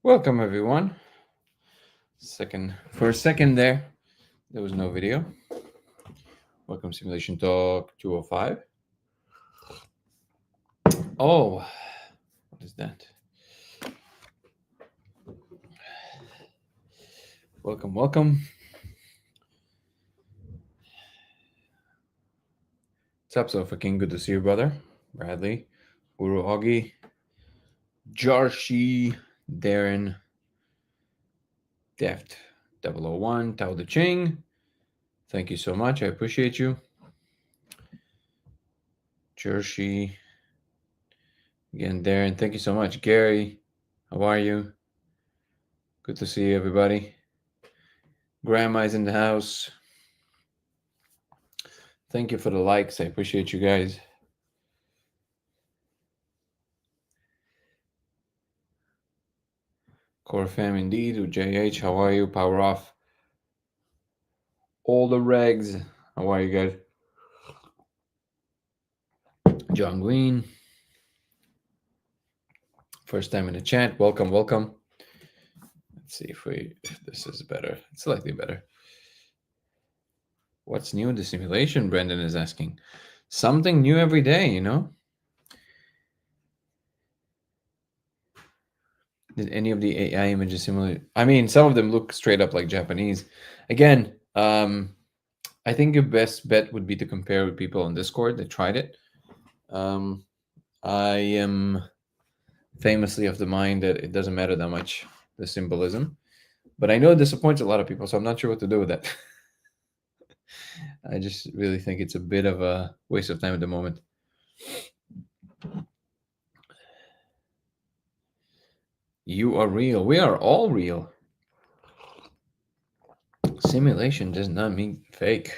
Welcome everyone. For a second there was no video. Welcome Simulation Talk 205. Oh, what is that? Welcome. What's up, so fucking good to see you, brother. Bradley, Uruhogi, Jarshi, Darren, Deft 001, Tao De Ching. Thank you so much. I appreciate you. Jarshi. Again, Darren, thank you so much. Gary, how are you? Good to see you, everybody. Grandma's in the house. Thank you for the likes. I appreciate you guys. Core fam indeed. With JH, how are you? Power off. All the regs. How are you guys? John Green. First time in the chat. Welcome. Let's see if this is better. It's slightly better. What's new in the simulation? Brendan is asking. Something new every day, you know? Did any of the AI images simulate? I mean, some of them look straight up like Japanese. Again, I think your best bet would be to compare with people on Discord that tried it. I am famously of the mind that it doesn't matter that much, the symbolism. But I know it disappoints a lot of people, so I'm not sure what to do with that. I just really think it's a bit of a waste of time at the moment. You are real. We are all real. Simulation does not mean fake.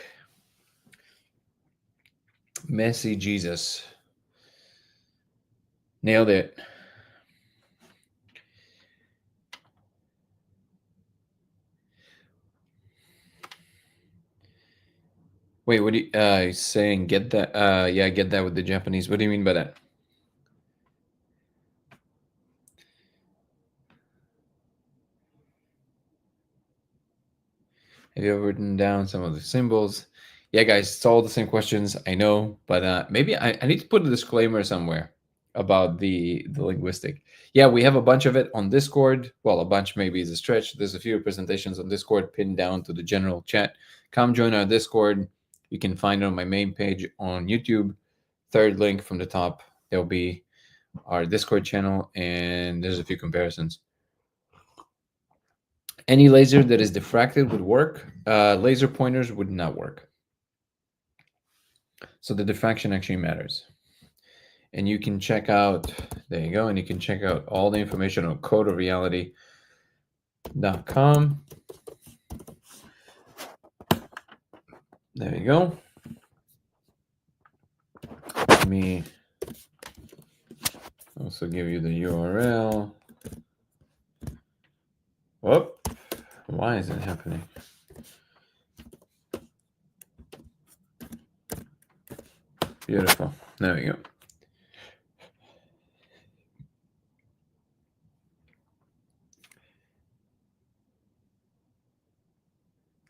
Messy Jesus. Nailed it. Wait, what are you saying? Get that? Yeah, get that with the Japanese. What do you mean by that? Have you ever written down some of the symbols? Yeah, guys, it's all the same questions, I know, but maybe I need to put a disclaimer somewhere about the linguistic. Yeah, we have a bunch of it on Discord. Well, a bunch maybe is a stretch. There's a few presentations on Discord pinned down to the general chat. Come join our Discord. You can find it on my main page on YouTube. Third link from the top, there'll be our Discord channel, and there's a few comparisons. Any laser that is diffracted would work. Laser pointers would not work. So the diffraction actually matters. And you can check out, there you go, and you can check out all the information on codeofreality.com. There you go. Let me also give you the URL. Whoop. Why is it happening? Beautiful. There we go.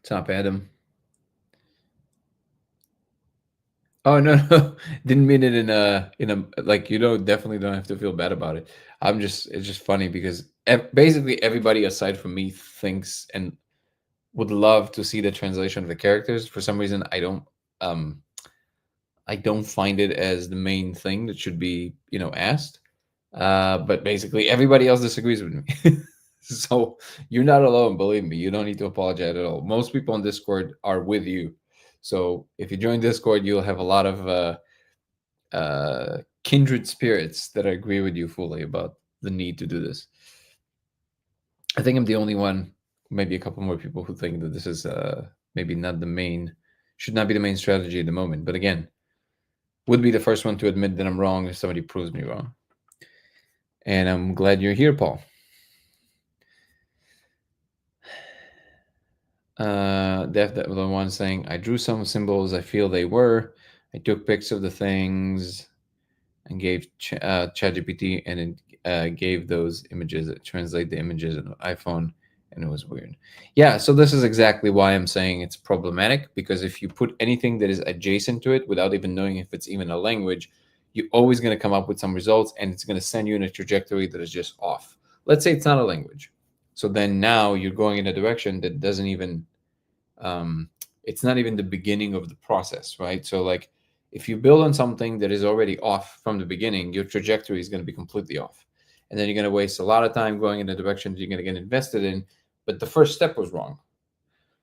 Top Adam. Oh no, didn't mean it in a like, you know, definitely don't have to feel bad about it. It's just funny because basically everybody aside from me thinks and would love to see the translation of the characters. For some reason, I don't find it as the main thing that should be, you know, asked. But basically everybody else disagrees with me. So you're not alone, believe me. You don't need to apologize at all. Most people on Discord are with you. So if you join Discord, you'll have a lot of kindred spirits that agree with you fully about the need to do this. I think I'm the only one, maybe a couple more people, who think that this is maybe not the main, should not be the main strategy at the moment. But again, would be the first one to admit that I'm wrong if somebody proves me wrong. And I'm glad you're here, Paul. Def, that the one saying, I drew some symbols I feel they were. I took pics of the things and gave ChatGPT, and gave those images, translate the images on iPhone, and it was weird. Yeah, so this is exactly why I'm saying it's problematic, because if you put anything that is adjacent to it without even knowing if it's even a language, you're always going to come up with some results, and it's going to send you in a trajectory that is just off. Let's say it's not a language. So then now you're going in a direction that doesn't even it's not even the beginning of the process, right? So like if you build on something that is already off from the beginning, your trajectory is going to be completely off. And then you're going to waste a lot of time going in a direction that you're going to get invested in, but the first step was wrong.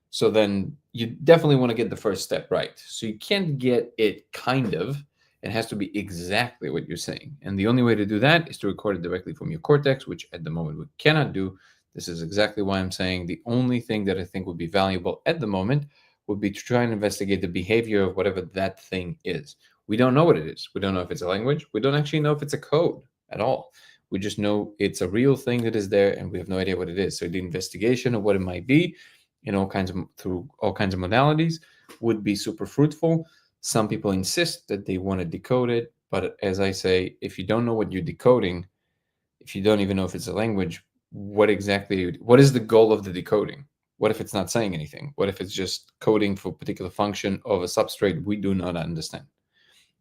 So then you definitely want to get the first step right. So you can't get it kind of. It has to be exactly what you're saying. And the only way to do that is to record it directly from your cortex, which at the moment we cannot do. This is exactly why I'm saying the only thing that I think would be valuable at the moment would be to try and investigate the behavior of whatever that thing is. We don't know what it is. We don't know if it's a language. We don't actually know if it's a code at all. We just know it's a real thing that is there, and we have no idea what it is. So the investigation of what it might be in all kinds of through all kinds of modalities would be super fruitful. Some people insist that they want to decode it, but as I say, if you don't know what you're decoding, if you don't even know if it's a language, what is the goal of the decoding? What if it's not saying anything? What if it's just coding for a particular function of a substrate we do not understand?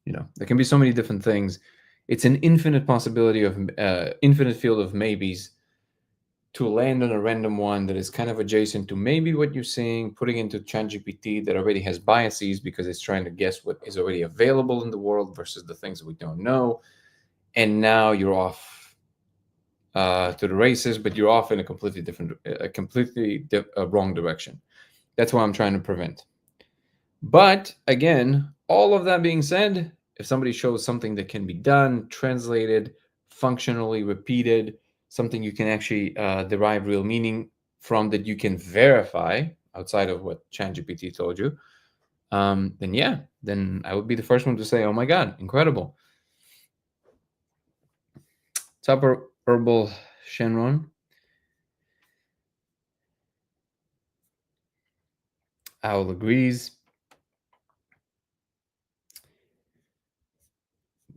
There can be so many different things. It's an infinite possibility of infinite field of maybes to land on a random one that is kind of adjacent to maybe what you're saying, putting into ChatGPT that already has biases because it's trying to guess what is already available in the world versus the things that we don't know. And now you're off to the races, but you're off in a completely wrong direction. That's what I'm trying to prevent. But again, all of that being said, if somebody shows something that can be done, translated, functionally repeated, something you can actually derive real meaning from, that you can verify outside of what ChatGPT told you, then yeah, then I would be the first one to say, oh my God, incredible. What's up, Herbal Shenron? Owl agrees.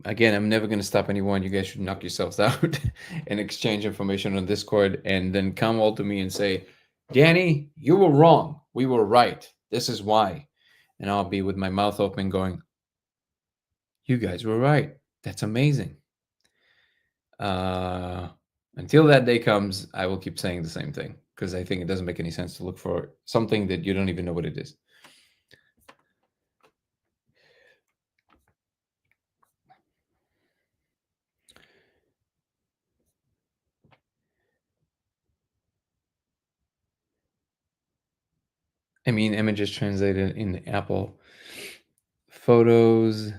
Again, I'm never going to stop anyone. You guys should knock yourselves out and exchange information on Discord, and then come all to me and say, Danny, you were wrong. We were right. This is why. And I'll be with my mouth open going, you guys were right. That's amazing. Until that day comes, I will keep saying the same thing, because I think it doesn't make any sense to look for something that you don't even know what it is. I mean, images translated in the Apple Photos,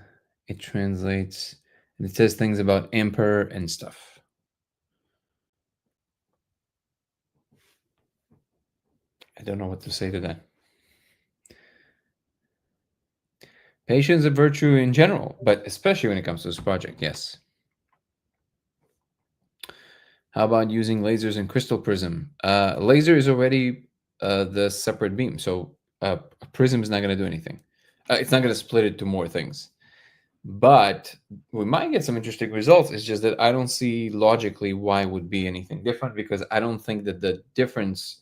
it translates, and it says things about Ampere and stuff. I don't know what to say to that. Patience a virtue in general, but especially when it comes to this project, yes. How about using lasers and crystal prism? Laser is already the separate beam, so a prism is not going to do anything. It's not going to split it to more things. But we might get some interesting results. It's just that I don't see logically why it would be anything different, because I don't think that the difference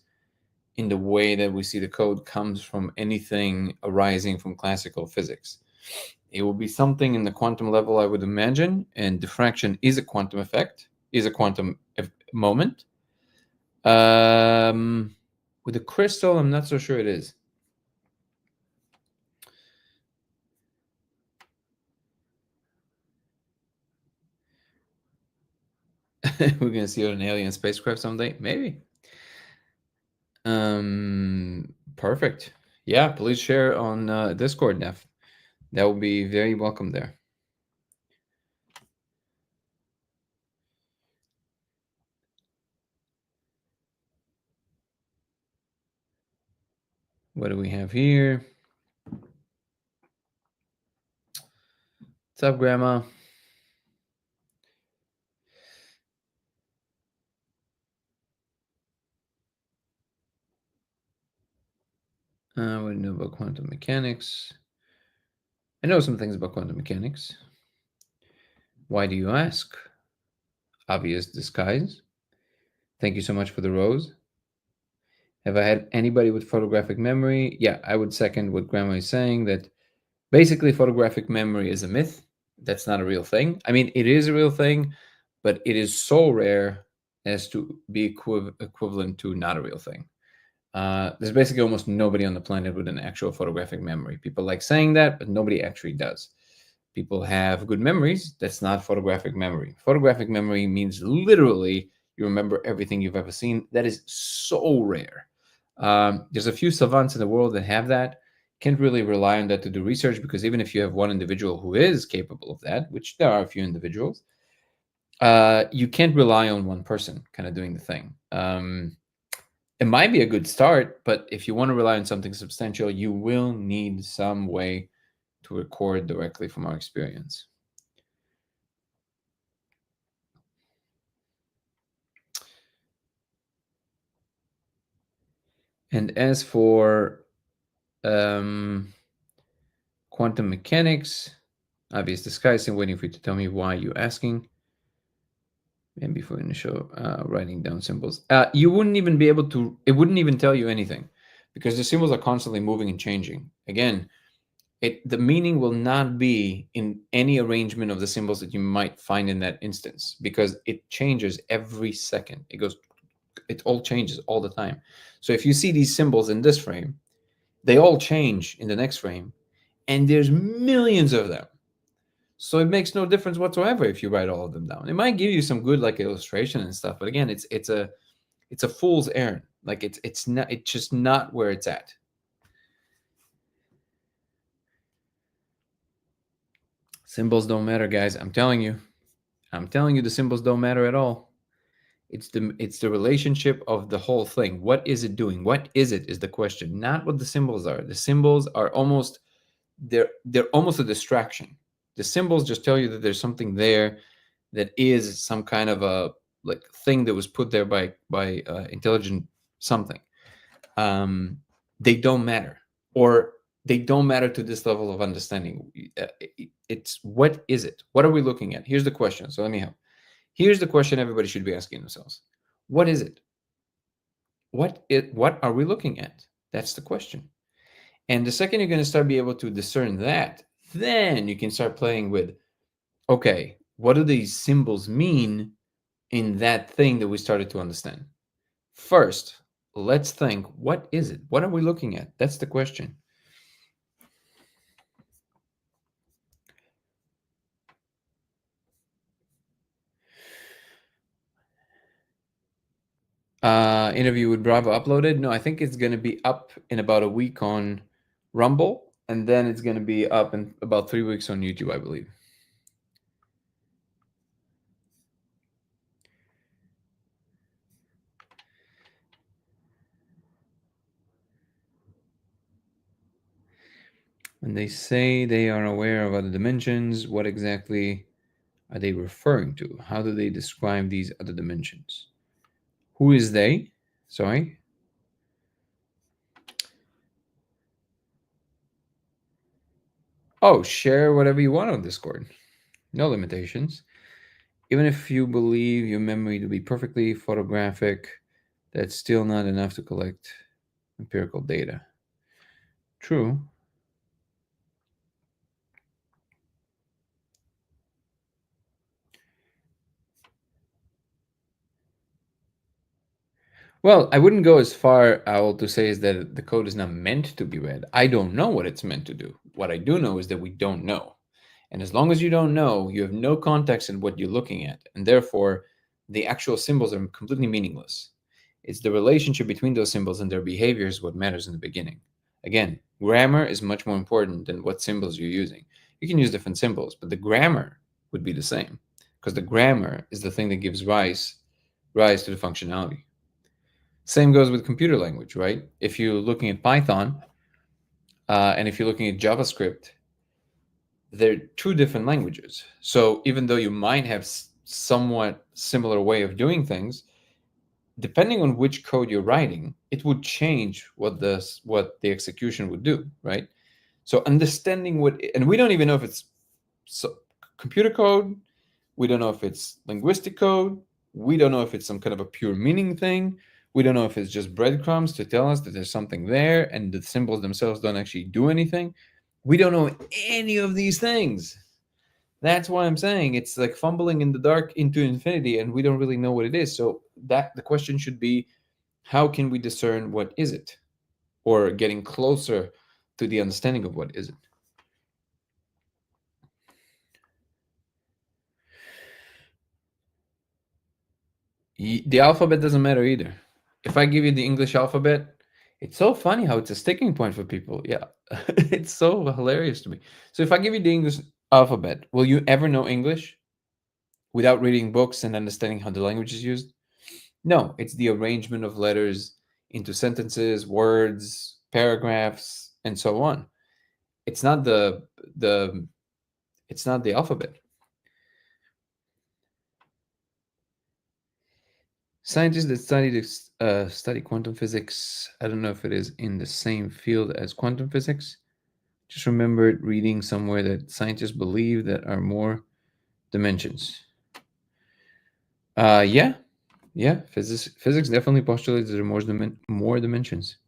in the way that we see the code comes from anything arising from classical physics. It will be something in the quantum level, I would imagine, and diffraction is a quantum effect, is a quantum moment. With the crystal, I'm not so sure it is. We're going to see it on an alien spacecraft someday? Maybe. Perfect. Yeah, please share on Discord, Neff. That will be very welcome there. What do we have here? What's up, Grandma? What do you know about quantum mechanics? I know some things about quantum mechanics. Why do you ask? Obvious disguise. Thank you so much for the rose. Have I had anybody with photographic memory? Yeah, I would second what Grandma is saying, that basically photographic memory is a myth. That's not a real thing. I mean, it is a real thing, but it is so rare as to be equivalent to not a real thing. There's basically almost nobody on the planet with an actual photographic memory. People like saying that, but nobody actually does. People have good memories. That's not photographic memory. Photographic memory means literally you remember everything you've ever seen. That is so rare. There's a few savants in the world that have that. Can't really rely on that to do research, because even if you have one individual who is capable of that, which there are a few individuals, you can't rely on one person kind of doing the thing. It might be a good start, but if you want to rely on something substantial, you will need some way to record directly from our experience. And as for quantum mechanics, obvious disguise, and waiting for you to tell me why you're asking. And before initial writing down symbols, you wouldn't even be able to. It wouldn't even tell you anything, because the symbols are constantly moving and changing. Again, the meaning will not be in any arrangement of the symbols that you might find in that instance, because it changes every second. It all changes all the time. So if you see these symbols in this frame, they all change in the next frame, and there's millions of them. So it makes no difference whatsoever if you write all of them down. It might give you some good like illustration and stuff, but again, it's a fool's errand. Like it's just not where it's at. Symbols don't matter, guys. I'm telling you. I'm telling you, the symbols don't matter at all. It's the relationship of the whole thing. What is it doing? What is the question, not what the symbols are. The symbols are almost they're almost a distraction. The symbols just tell you that there's something there that is some kind of a like thing that was put there by intelligent something. Um, they don't matter, or they don't matter to this level of understanding. It's what is it? What are we looking at? Here's the question. So let me help. Here's the question everybody should be asking themselves. What is it? What are we looking at? That's the question. And the second you're going to start be able to discern that, then you can start playing with, okay, what do these symbols mean in that thing that we started to understand? First, let's think, what is it? What are we looking at? That's the question. Interview with Bravo uploaded? No, I think it's going to be up in about a week on Rumble, and then it's going to be up in about 3 weeks on YouTube, I believe. When they say they are aware of other dimensions, what exactly are they referring to? How do they describe these other dimensions? Who is they? Sorry. Oh, share whatever you want on Discord. No limitations. Even if you believe your memory to be perfectly photographic, that's still not enough to collect empirical data. True. Well, I wouldn't go as far, Owl, to say is that the code is not meant to be read. I don't know what it's meant to do. What I do know is that we don't know. And as long as you don't know, you have no context in what you're looking at. And therefore, the actual symbols are completely meaningless. It's the relationship between those symbols and their behaviors what matters in the beginning. Again, grammar is much more important than what symbols you're using. You can use different symbols, but the grammar would be the same, because the grammar is the thing that gives rise to the functionality. Same goes with computer language, right? If you're looking at Python and if you're looking at JavaScript, they're two different languages. So even though you might have somewhat similar way of doing things, depending on which code you're writing, it would change what the execution would do, right? So understanding and we don't even know if it's computer code, We don't know if it's linguistic code. We don't know if it's some kind of a pure meaning thing. We don't know if it's just breadcrumbs to tell us that there's something there and the symbols themselves don't actually do anything. We don't know any of these things. That's why I'm saying it's like fumbling in the dark into infinity and we don't really know what it is. So that the question should be, how can we discern what is it? Or getting closer to the understanding of what is it? The alphabet doesn't matter either. If I give you the English alphabet, it's so funny how it's a sticking point for people. Yeah, it's so hilarious to me. So if I give you the English alphabet, will you ever know English without reading books and understanding how the language is used? No, it's the arrangement of letters into sentences, words, paragraphs, and so on. It's not the it's not the alphabet. Scientists that study quantum physics, I don't know if it is in the same field as quantum physics. Just remembered reading somewhere that scientists believe that are more dimensions. Yeah, yeah. Physics definitely postulates there are more dimensions.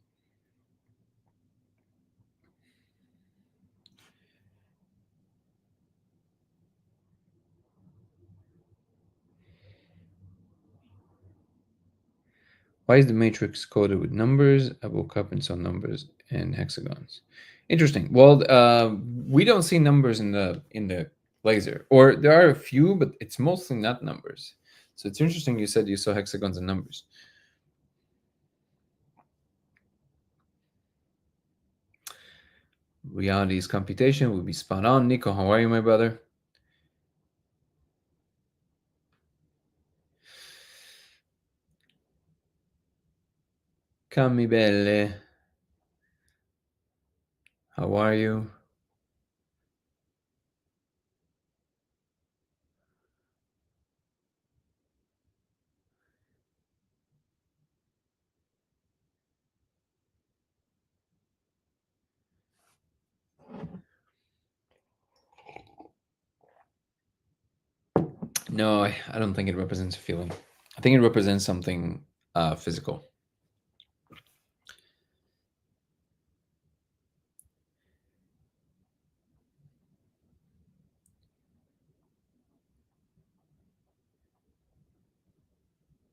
Why is the matrix coded with numbers? I woke up and saw numbers and hexagons. Interesting. Well, we don't see numbers in the laser, or there are a few, but it's mostly not numbers. So it's interesting. You said you saw hexagons and numbers. Reality is computation would be spot on. Nico, how are you, my brother? Cami belle, how are you? No, I don't think it represents a feeling. I think it represents something physical.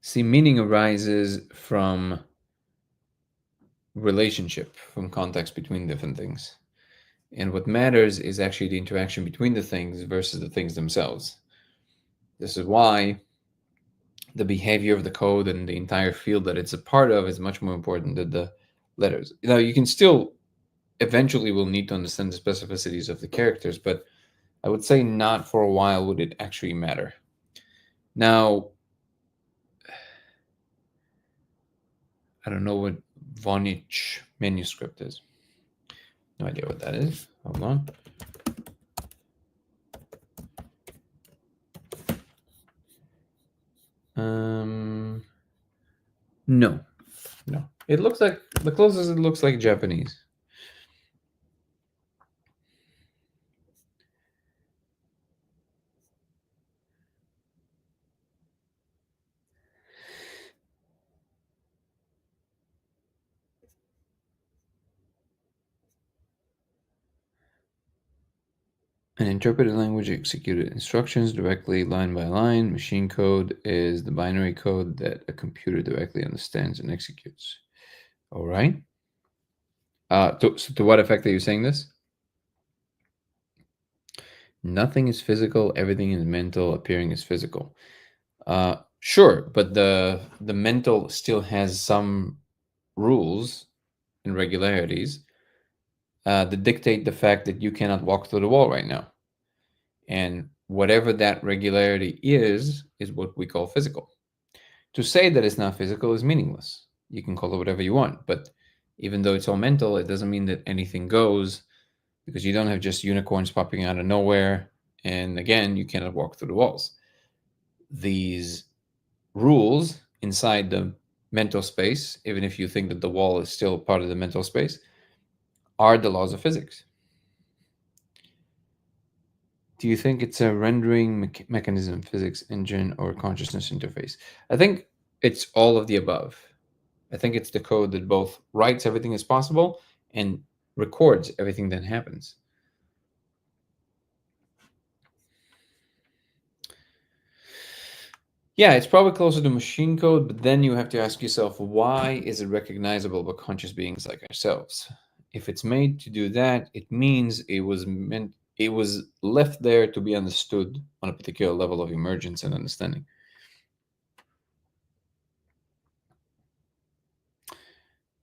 See, meaning arises from relationship, from context between different things. And what matters is actually the interaction between the things versus the things themselves. This is why the behavior of the code and the entire field that it's a part of is much more important than the letters. Now, you can still eventually will need to understand the specificities of the characters, but I would say not for a while would it actually matter. Now, I don't know what Vonich manuscript is. No idea what that is. Hold on. No, no. It looks like the closest it looks like Japanese. An interpreted language executed instructions directly line by line. Machine code is the binary code that a computer directly understands and executes. All right. To what effect are you saying this? Nothing is physical. Everything is mental. Appearing is physical. Sure, but the mental still has some rules and regularities that dictate the fact that you cannot walk through the wall right now. And whatever that regularity is what we call physical. To say that it's not physical is meaningless. You can call it whatever you want, but even though it's all mental, it doesn't mean that anything goes because you don't have just unicorns popping out of nowhere. And again, you cannot walk through the walls. These rules inside the mental space, even if you think that the wall is still part of the mental space, are the laws of physics. Do you think it's a rendering mechanism, physics engine, or consciousness interface? I think it's all of the above. I think it's the code that both writes everything as possible and records everything that happens. Yeah, it's probably closer to machine code, but then you have to ask yourself, why is it recognizable by conscious beings like ourselves? If it's made to do that, it means it was left there to be understood on a particular level of emergence and understanding.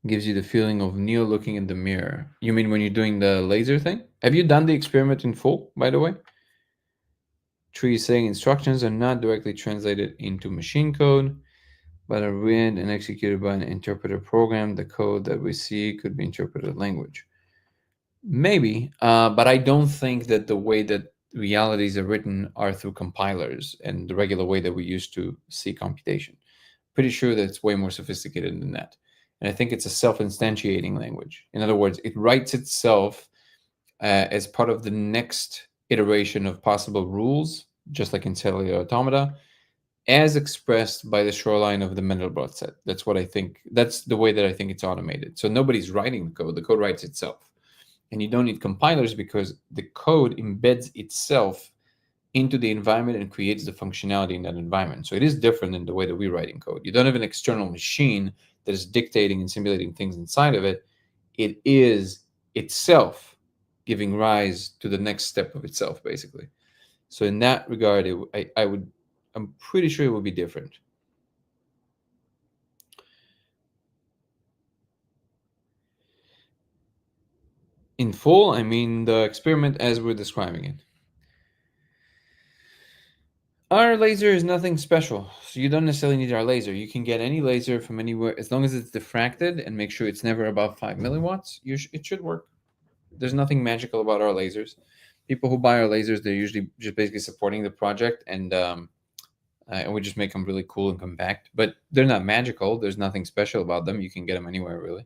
Gives you the feeling of Neo looking in the mirror. You mean when you're doing the laser thing? Have you done the experiment in full, by the way? Tree is saying instructions are not directly translated into machine code, but are read and executed by an interpreter program. The code that we see could be interpreted language. Maybe, but I don't think that the way that realities are written are through compilers and the regular way that we used to see computation. Pretty sure that it's way more sophisticated than that. And I think it's a self-instantiating language. In other words, it writes itself as part of the next iteration of possible rules, just like in cellular automata, as expressed by the shoreline of the Mandelbrot set. That's what I think. That's the way that I think it's automated. So nobody's writing the code. The code writes itself. And you don't need compilers because the code embeds itself into the environment and creates the functionality in that environment. So it is different than the way that we write in code. You don't have an external machine that is dictating and simulating things inside of it. It is itself giving rise to the next step of itself, basically. So in that regard, I'm pretty sure it would be different. In full, I mean the experiment as we're describing it. Our laser is nothing special, so you don't necessarily need our laser. You can get any laser from anywhere as long as it's diffracted and make sure it's never above 5 milliwatts. It should work. There's nothing magical about our lasers. People who buy our lasers, they're usually just basically supporting the project, and we just make them really cool and compact. But they're not magical. There's nothing special about them. You can get them anywhere, really.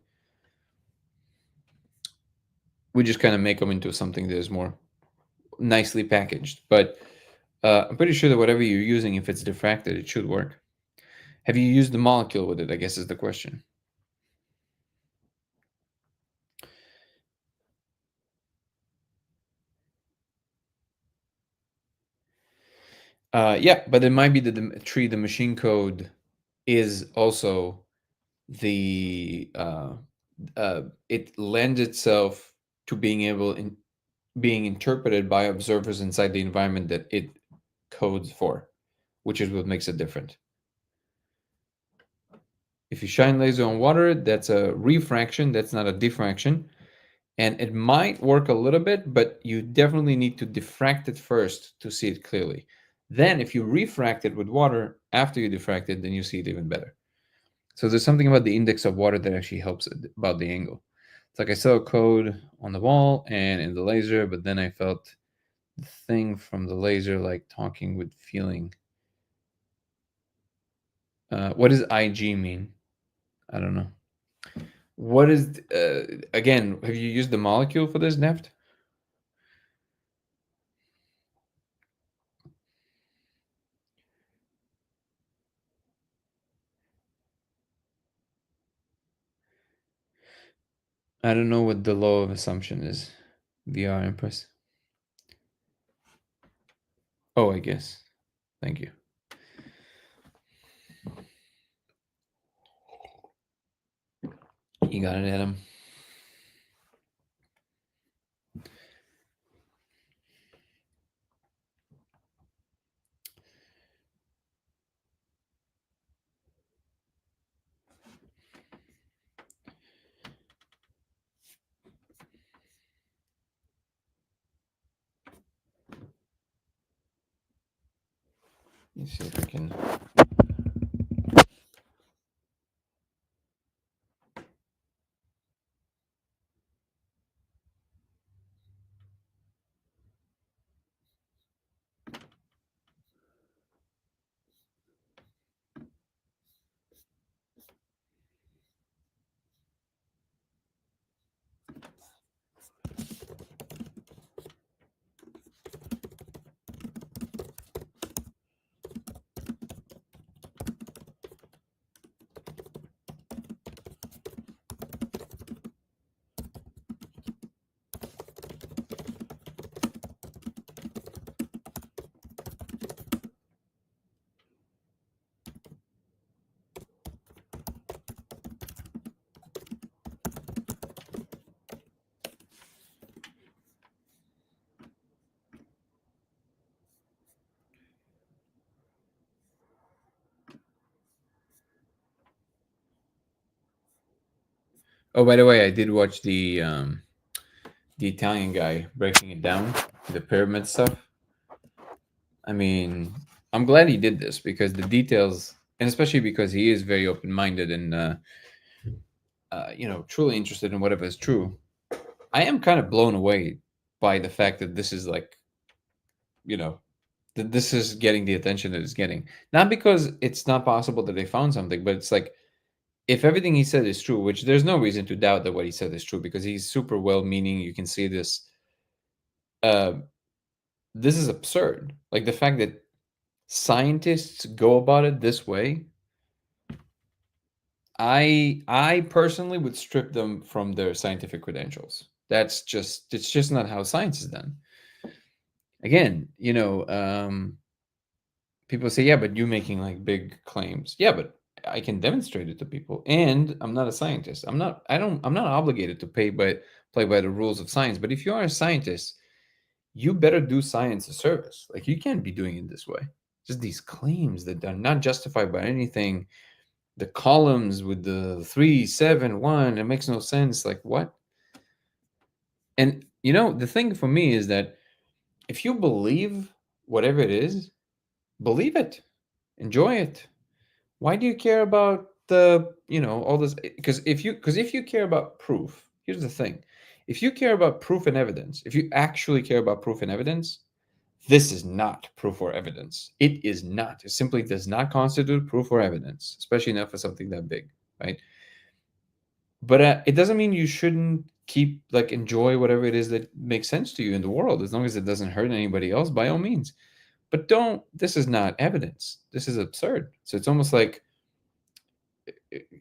We just kind of make them into something that is more nicely packaged. But I'm pretty sure that whatever you're using, if it's diffracted, it should work. Have you used the molecule with it? I guess is the question. Yeah, but it might be that the machine code is also the it lends itself to being interpreted by observers inside the environment that it codes for, which is what makes it different. If you shine laser on water, that's a refraction, that's not a diffraction. And it might work a little bit, but you definitely need to diffract it first to see it clearly. Then, if you refract it with water after you diffract it, then you see it even better. So there's something about the index of water that actually helps about the angle. It's like I saw a code on the wall and in the laser, but then I felt the thing from the laser like talking with feeling. What does IG mean? I don't know. What is again? Have you used the molecule for this, Neft? I don't know what the law of assumption is. VR Empress. Oh, I guess. Thank you. You got it, Adam. Let me see if I can. Oh, by the way, I did watch the Italian guy breaking it down, the pyramid stuff. I mean, I'm glad he did this because the details, and especially because he is very open minded and truly interested in whatever is true. I am kind of blown away by the fact that this is like, you know, that this is getting the attention that it's getting. Not because it's not possible that they found something, but it's like if everything he said is true, which there's no reason to doubt that what he said is true because he's super well meaning. You can see this. Uh, this is absurd. Like the fact that scientists go about it this way, I personally would strip them from their scientific credentials. It's just not how science is done. Again, people say, yeah, but you making like big claims. Yeah, but I can demonstrate it to people. And I'm not a scientist. I'm not obligated to play by the rules of science. But if you are a scientist, you better do science a service. Like you can't be doing it this way. Just these claims that are not justified by anything. The columns with the 3, 7, 1, it makes no sense. Like what? And the thing for me is that if you believe whatever it is, believe it, enjoy it. Why do you care about all this? Because if you care about proof, here's the thing: if you care about proof and evidence, if you actually care about proof and evidence, this is not proof or evidence. It is not. It simply does not constitute proof or evidence, especially not for something that big, right? But it doesn't mean you shouldn't keep like enjoy whatever it is that makes sense to you in the world, as long as it doesn't hurt anybody else. By all means, but don't. This is not evidence. This is absurd. So it's almost like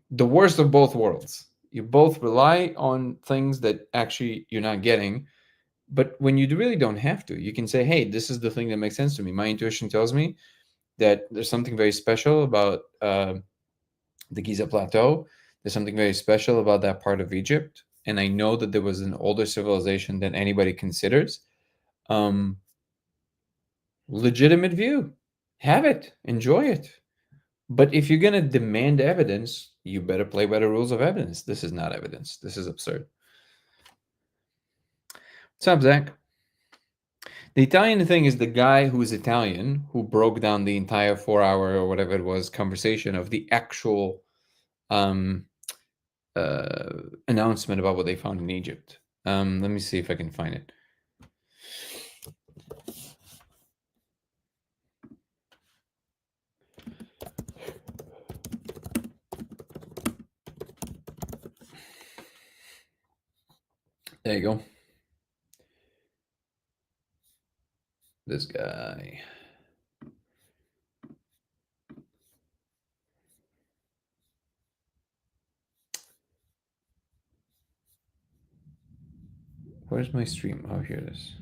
the worst of both worlds. You both rely on things that actually you're not getting, but when you really don't have to, you can say, "Hey, this is the thing that makes sense to me. My intuition tells me that there's something very special about the Giza Plateau. There's something very special about that part of Egypt, and I know that there was an older civilization than anybody considers. Um, Legitimate view. Have it. Enjoy it. But if you're going to demand evidence, you better play by the rules of evidence. This is not evidence. This is absurd. What's up, Zach? The Italian thing is the guy who is Italian who broke down the entire 4 hour or whatever it was conversation of the actual um, announcement about what they found in Egypt. Let me see if I can find it. There you go. This guy. Where's my stream? Oh, here it is.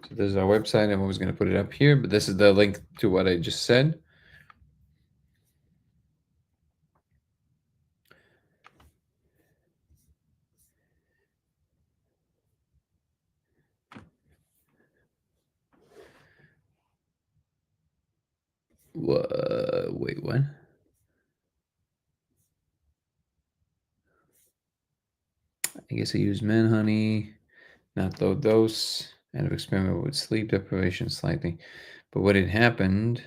So this is our website. I'm always going to put it up here, but this is the link to what I just said. Wait, what? I guess I used man honey, not low dose, and of experiment with sleep deprivation slightly. But what had happened,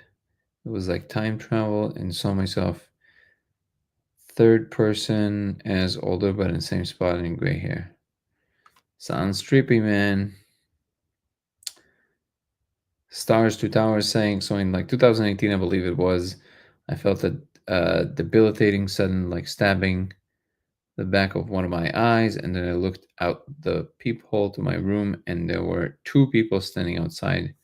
it was like time travel and saw myself third person as older but in the same spot and gray hair. Sounds trippy, man. Stars Two Towers saying so in like 2018, I believe it was. I felt a debilitating sudden like stabbing the back of one of my eyes, and then I looked out the peephole to my room, and there were two people standing outside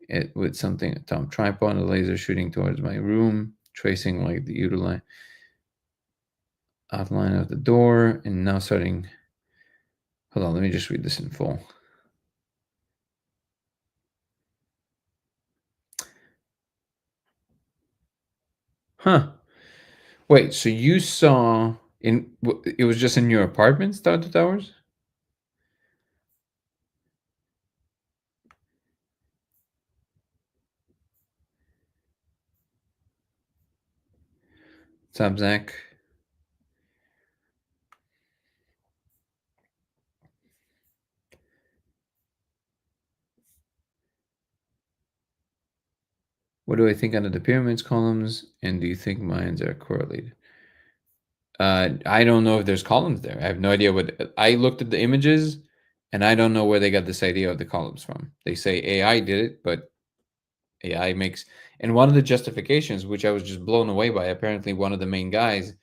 it with something Tom tripod, a laser shooting towards my room, tracing like the outline of the door, and now starting. Hold on, let me just read this in full. Huh. Wait, so you saw it was just in your apartment, Star Two Towers? What's up, Zach? What do I think under the pyramids columns? And do you think mines are correlated? I don't know if there's columns there. I have no idea what. I looked at the images, and I don't know where they got this idea of the columns from. They say AI did it, but AI makes. And one of the justifications, which I was just blown away by, apparently one of the main guys,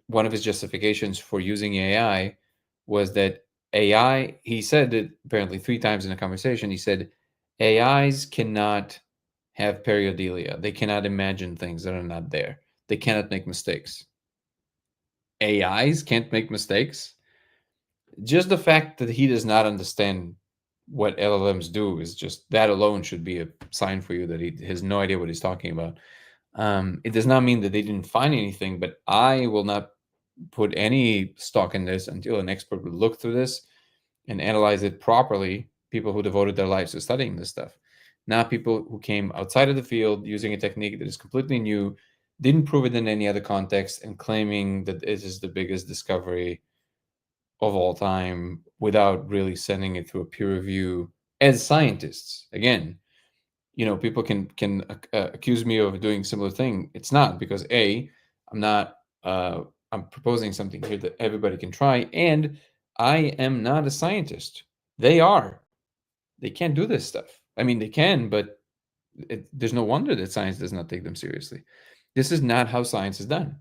one of his justifications for using AI was that AI. He said it apparently 3 times in a conversation. He said AIs cannot have periodelia. They cannot imagine things that are not there. They cannot make mistakes. AIs can't make mistakes. Just the fact that he does not understand what LLMs do is just that alone should be a sign for you that he has no idea what he's talking about. It does not mean that they didn't find anything, but I will not put any stock in this until an expert would look through this and analyze it properly. People who devoted their lives to studying this stuff, not people who came outside of the field using a technique that is completely new, didn't prove it in any other context, and claiming that it is the biggest discovery of all time without really sending it through a peer review as scientists. Again, people can accuse me of doing similar thing. It's not, because I'm not I'm proposing something here that everybody can try, and I am not a scientist. They are. They can't do this stuff. I mean, they can, but there's no wonder that science does not take them seriously. This is not how science is done.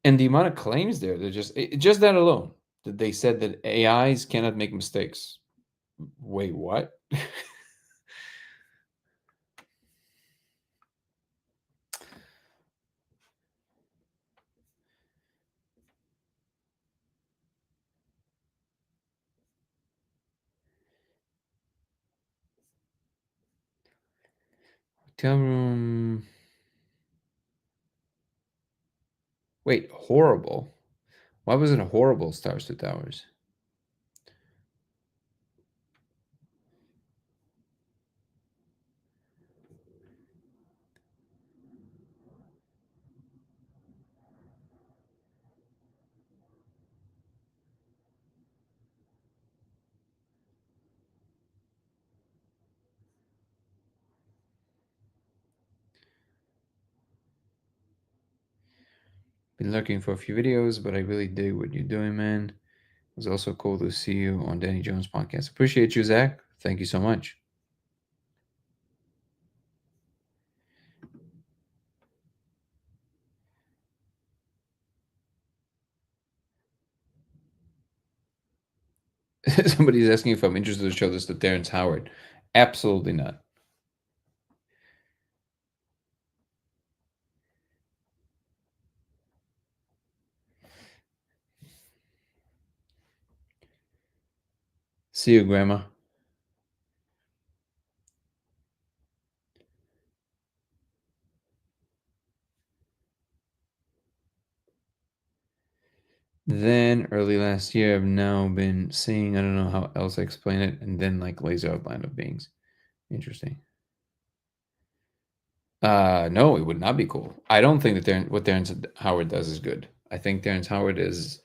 And the amount of claims there, they're just that alone, that they said that AIs cannot make mistakes. Wait, what? Hotel room. Wait, horrible. Why was it horrible, Stars to Towers? Been looking for a few videos, but I really dig what you're doing, man. It was also cool to see you on Danny Jones' podcast. Appreciate you, Zach. Thank you so much. Somebody's asking if I'm interested to show this to Terrence Howard. Absolutely not. See you, Grandma. Then early last year, I've now been seeing, I don't know how else I explain it, and then like laser outline of beings. Interesting. No, it would not be cool. I don't think that what Terrence Howard does is good. I think Terrence Howard is,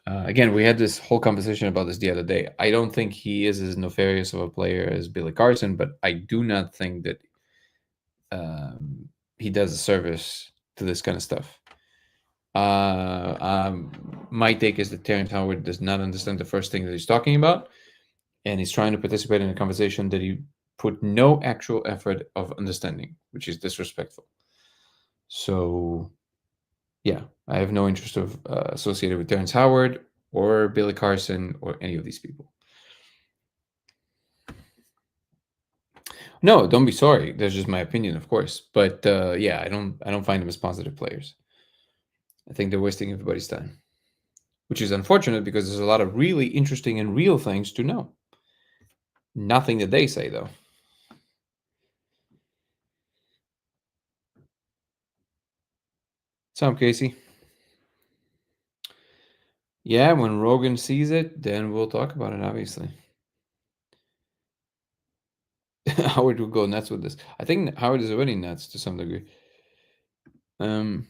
again, we had this whole conversation about this the other day. I don't think he is as nefarious of a player as Billy Carson, but I do not think that he does a service to this kind of stuff. My take is that Terrence Howard does not understand the first thing that he's talking about, and he's trying to participate in a conversation that he put no actual effort of understanding, which is disrespectful. So, yeah, I have no interest of associated with Terrence Howard or Billy Carson or any of these people. No, don't be sorry. That's just my opinion, of course. But yeah, I don't find them as positive players. I think they're wasting everybody's time, which is unfortunate because there's a lot of really interesting and real things to know. Nothing that they say, though. What's up, Casey? Yeah, when Rogan sees it, then we'll talk about it, obviously. Howard will go nuts with this. I think Howard is already nuts to some degree. Um,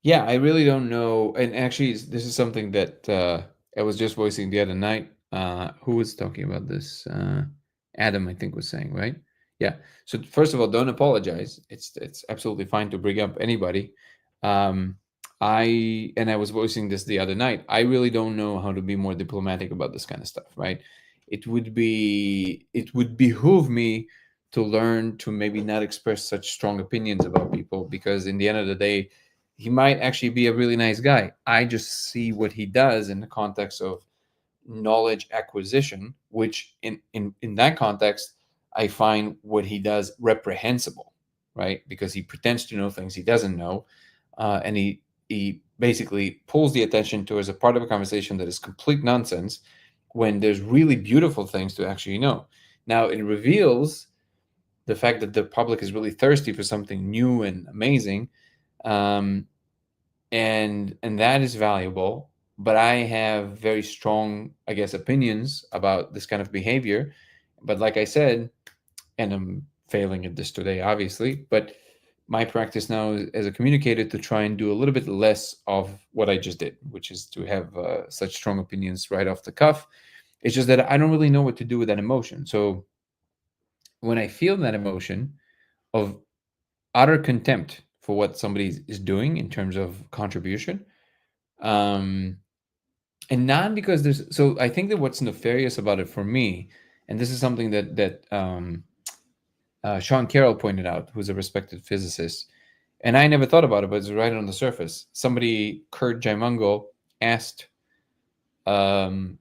Yeah, I really don't know. And actually, this is something that I was just voicing the other night. Who was talking about this? Adam, I think, was saying, right? Yeah. So first of all, don't apologize. It's absolutely fine to bring up anybody. Um, I was voicing this the other night. I really don't know how to be more diplomatic about this kind of stuff, right? It would behoove me to learn to maybe not express such strong opinions about people, because in the end of the day, he might actually be a really nice guy. I just see what he does in the context of knowledge acquisition, which in that context, I find what he does reprehensible, right? Because he pretends to know things he doesn't know, and he basically pulls the attention towards a part of a conversation that is complete nonsense, when there's really beautiful things to actually know. Now it reveals the fact that the public is really thirsty for something new and amazing, um, and that is valuable. But I have very strong, I guess, opinions about this kind of behavior. But like I said, and I'm failing at this today, obviously, but my practice now is, as a communicator, to try and do a little bit less of what I just did, which is to have such strong opinions right off the cuff. It's just that I don't really know what to do with that emotion. So when I feel that emotion of utter contempt for what somebody is doing in terms of contribution, um, and not because there's, so I think that what's nefarious about it for me, and this is something that Sean Carroll pointed out, who's a respected physicist, and I never thought about it, but it's right on the surface. Somebody, Kurt Jaimungal, asked Sean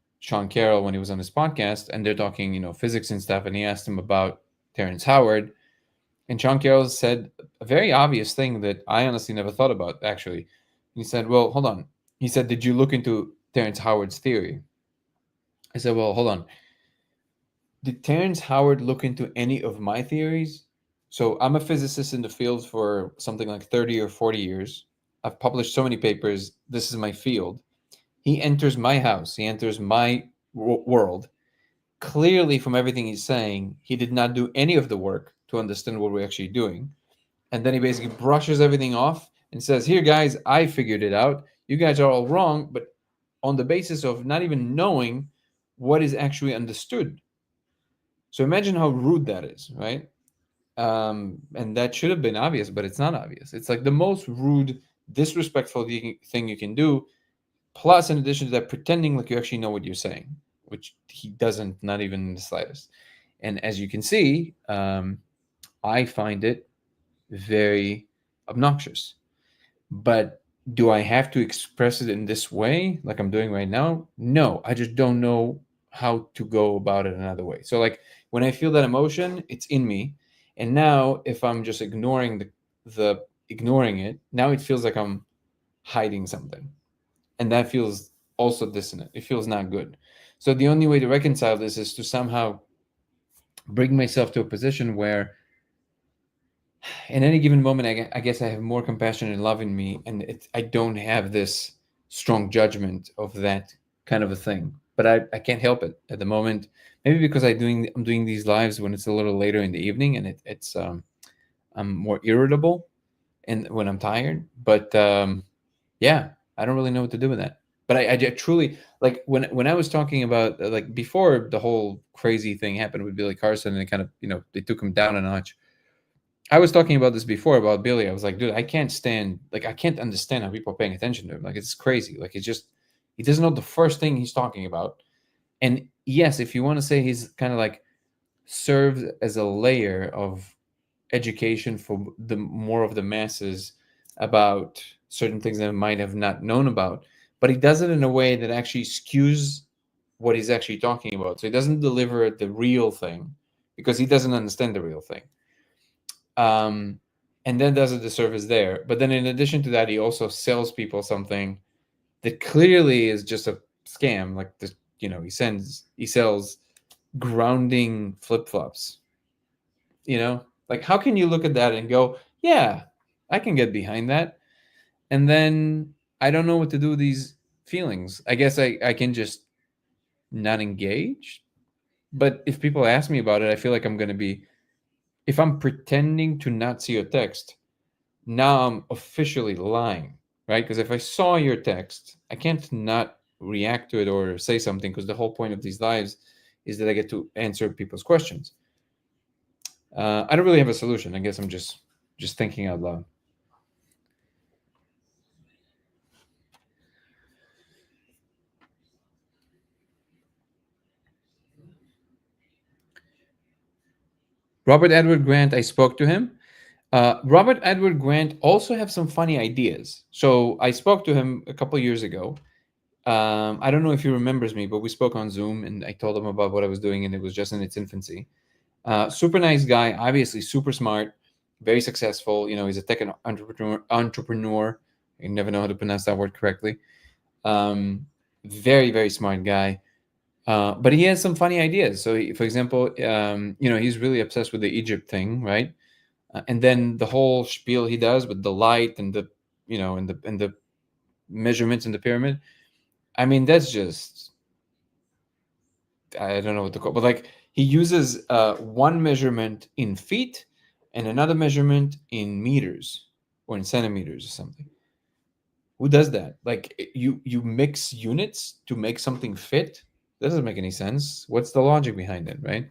Carroll when he was on his podcast, and they're talking, physics and stuff, and he asked him about Terrence Howard, and Sean Carroll said a very obvious thing that I honestly never thought about, actually. He said, well, hold on. He said, did you look into Terrence Howard's theory? I said, well, hold on. Did Terrence Howard look into any of my theories? So I'm a physicist in the field for something like 30 or 40 years. I've published so many papers. This is my field. He enters my house, he enters my world. Clearly, from everything he's saying, he did not do any of the work to understand what we're actually doing. And then he basically brushes everything off and says, here, guys, I figured it out. You guys are all wrong, but on the basis of not even knowing what is actually understood. So imagine how rude that is, right? And that should have been obvious, but it's not obvious. It's like the most rude, disrespectful thing you can do. Plus, in addition to that, pretending like you actually know what you're saying, which he doesn't, not even in the slightest. And as you can see, I find it very obnoxious. But do I have to express it in this way, like I'm doing right now? No, I just don't know how to go about it another way. So, like, when I feel that emotion, it's in me. And now, if I'm just ignoring the ignoring it, now it feels like I'm hiding something. And that feels also dissonant. It feels not good. So the only way to reconcile this is to somehow bring myself to a position where in any given moment, I guess I have more compassion and love in me, and I don't have this strong judgment of that kind of a thing. But I can't help it at the moment. Maybe because I'm doing these lives when it's a little later in the evening, and it's I'm more irritable and when I'm tired. But yeah, I don't really know what to do with that. But I truly, like, when I was talking about, like, before the whole crazy thing happened with Billy Carson, and it kind of, they took him down a notch. I was talking about this before about Billy. I was like, dude, I can't stand, like, I can't understand how people are paying attention to him. Like, it's crazy. Like, it's just, he doesn't know the first thing he's talking about. And yes, if you want to say he's kind of like served as a layer of education for the more of the masses about certain things that might have not known about, but he does it in a way that actually skews what he's actually talking about. So he doesn't deliver the real thing because he doesn't understand the real thing. um, and then does a disservice there. But then, in addition to that, he also sells people something that clearly is just a scam. Like this, he sells grounding flip flops. Like, how can you look at that and go, Yeah, I can get behind that. And then I don't know what to do with these feelings. I guess I can just not engage. But if people ask me about it, I feel like I'm going to be, if I'm pretending to not see a text, now I'm officially lying, right? Because if I saw your text, I can't not react to it or say something, because the whole point of these lives is that I get to answer people's questions. I don't really have a solution. I guess I'm just thinking out loud. Robert Edward Grant, I spoke to him. Robert Edward Grant also have some funny ideas. So I spoke to him a couple years ago. I don't know if he remembers me, but we spoke on Zoom, and I told him about what I was doing, and it was just in its infancy. Super nice guy, obviously super smart, very successful. He's a tech entrepreneur. Entrepreneur. I never know how to pronounce that word correctly. Um, Very very smart guy. But he has some funny ideas. So, for example, he's really obsessed with the Egypt thing, right? And then the whole spiel he does with the light and the measurements in the pyramid. I mean, that's just, I don't know what to call, but like he uses one measurement in feet and another measurement in meters or in centimeters or something. Who does that? Like you mix units to make something fit? That doesn't make any sense. What's the logic behind it, right?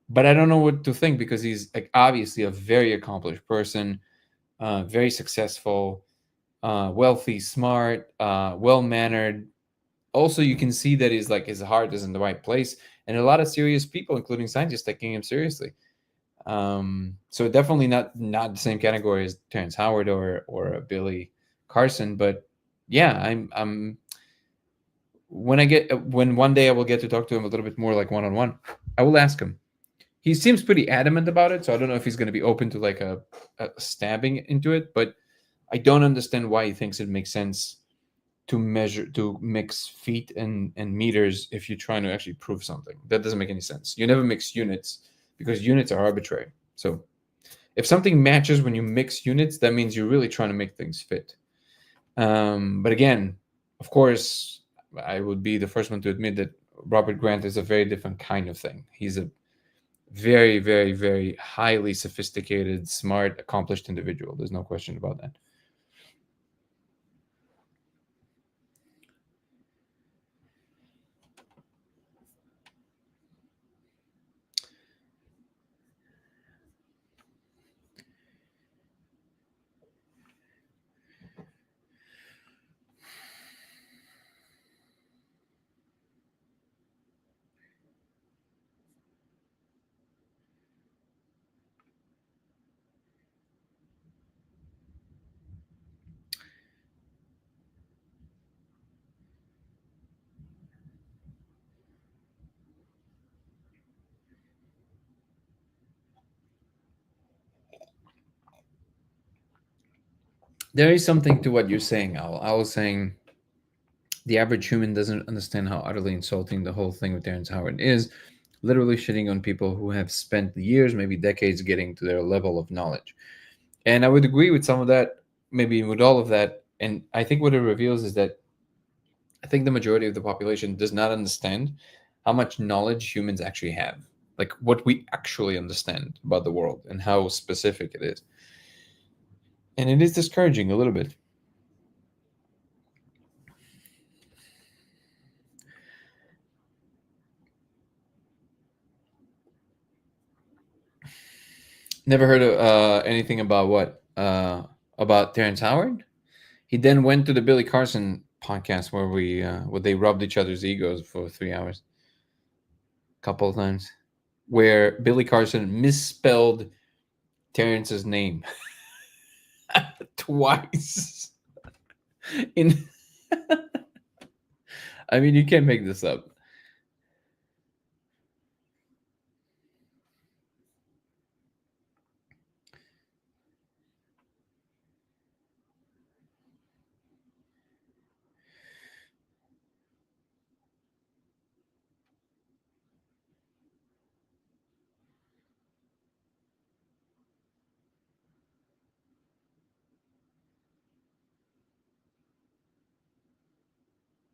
But I don't know what to think, because he's like obviously a very accomplished person, very successful, wealthy, smart, well mannered. Also, you can see that his heart is in the right place, and a lot of serious people, including scientists, taking him seriously. So definitely not the same category as Terrence Howard or Billy Carson, but yeah, I'm when one day I will get to talk to him a little bit more like one on one, I will ask him. He seems pretty adamant about it, so I don't know if he's going to be open to like a stabbing into it, but I don't understand why he thinks it makes sense to mix feet and meters if you're trying to actually prove something. That doesn't make any sense. You never mix units because units are arbitrary. So if something matches when you mix units, that means you're really trying to make things fit. But again, of course, I would be the first one to admit that Robert Grant is a very different kind of thing. He's a very, very, very highly sophisticated, smart, accomplished individual. There's no question about that. There is something to what you're saying, Al. I was saying the average human doesn't understand how utterly insulting the whole thing with Terrence Howard is, literally shitting on people who have spent years, maybe decades, getting to their level of knowledge. And I would agree with some of that, maybe with all of that. And I think what it reveals is that I think the majority of the population does not understand how much knowledge humans actually have, like what we actually understand about the world and how specific it is. And it is discouraging a little bit. Never heard of anything about what? About Terrence Howard? He then went to the Billy Carson podcast where they rubbed each other's egos for 3 hours, a couple of times, where Billy Carson misspelled Terrence's name twice. In I mean, you can't make this up.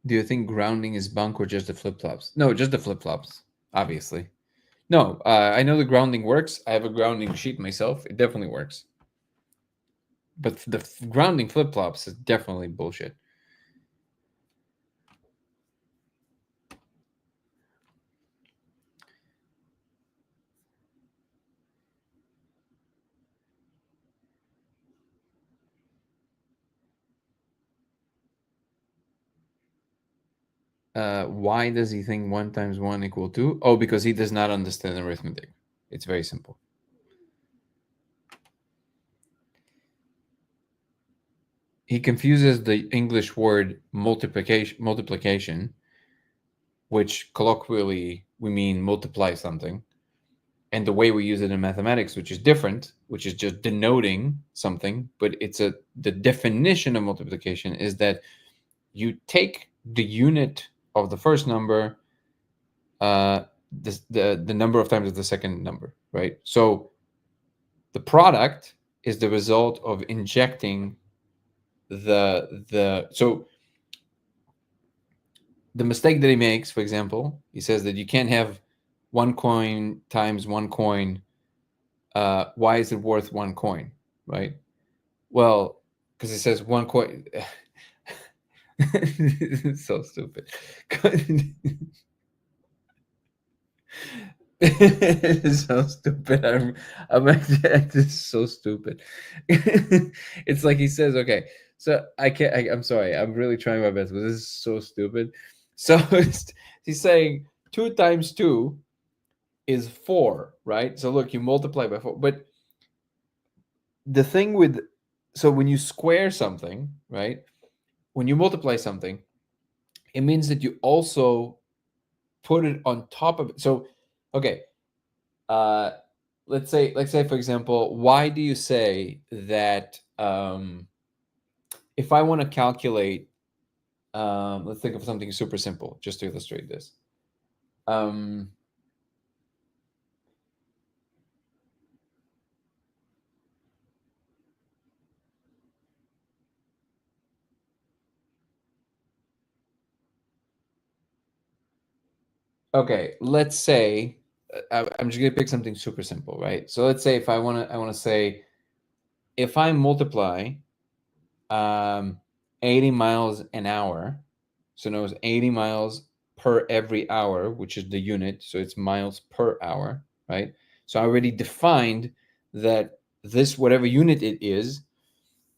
Do you think grounding is bunk or just the flip flops? No, just the flip flops, obviously. No, I know the grounding works. I have a grounding sheet myself. It definitely works. But the grounding flip flops is definitely bullshit. Why does he think 1 times 1 equal 2? Oh, because he does not understand arithmetic. It's very simple. He confuses the English word multiplication, which colloquially we mean multiply something, and the way we use it in mathematics, which is different, which is just denoting something, but the definition of multiplication is that you take the unit of the first number, the number of times of the second number, right? So the product is the result of injecting so the mistake that he makes, for example, he says that you can't have 1 coin times 1 coin. Why is it worth 1 coin, right? Well, because it says 1 coin. It's so stupid. It's so stupid. I'm actually, this is so stupid. It's like he says, okay, so I can't, I'm sorry, I'm really trying my best, but this is so stupid. So he's saying 2 times 2 is 4, right? So look, you multiply by 4. But the thing with, so when you square something, right? When you multiply something, it means that you also put it on top of it. So, okay, uh, let's say for example, why do you say that if I want to calculate, let's think of something super simple just to illustrate this. Um, okay, let's say I'm just gonna pick something super simple, right? So let's say if I want to say if I multiply um, 80 miles an hour, so knows 80 miles per every hour, which is the unit, so it's miles per hour, right? So I already defined that this whatever unit it is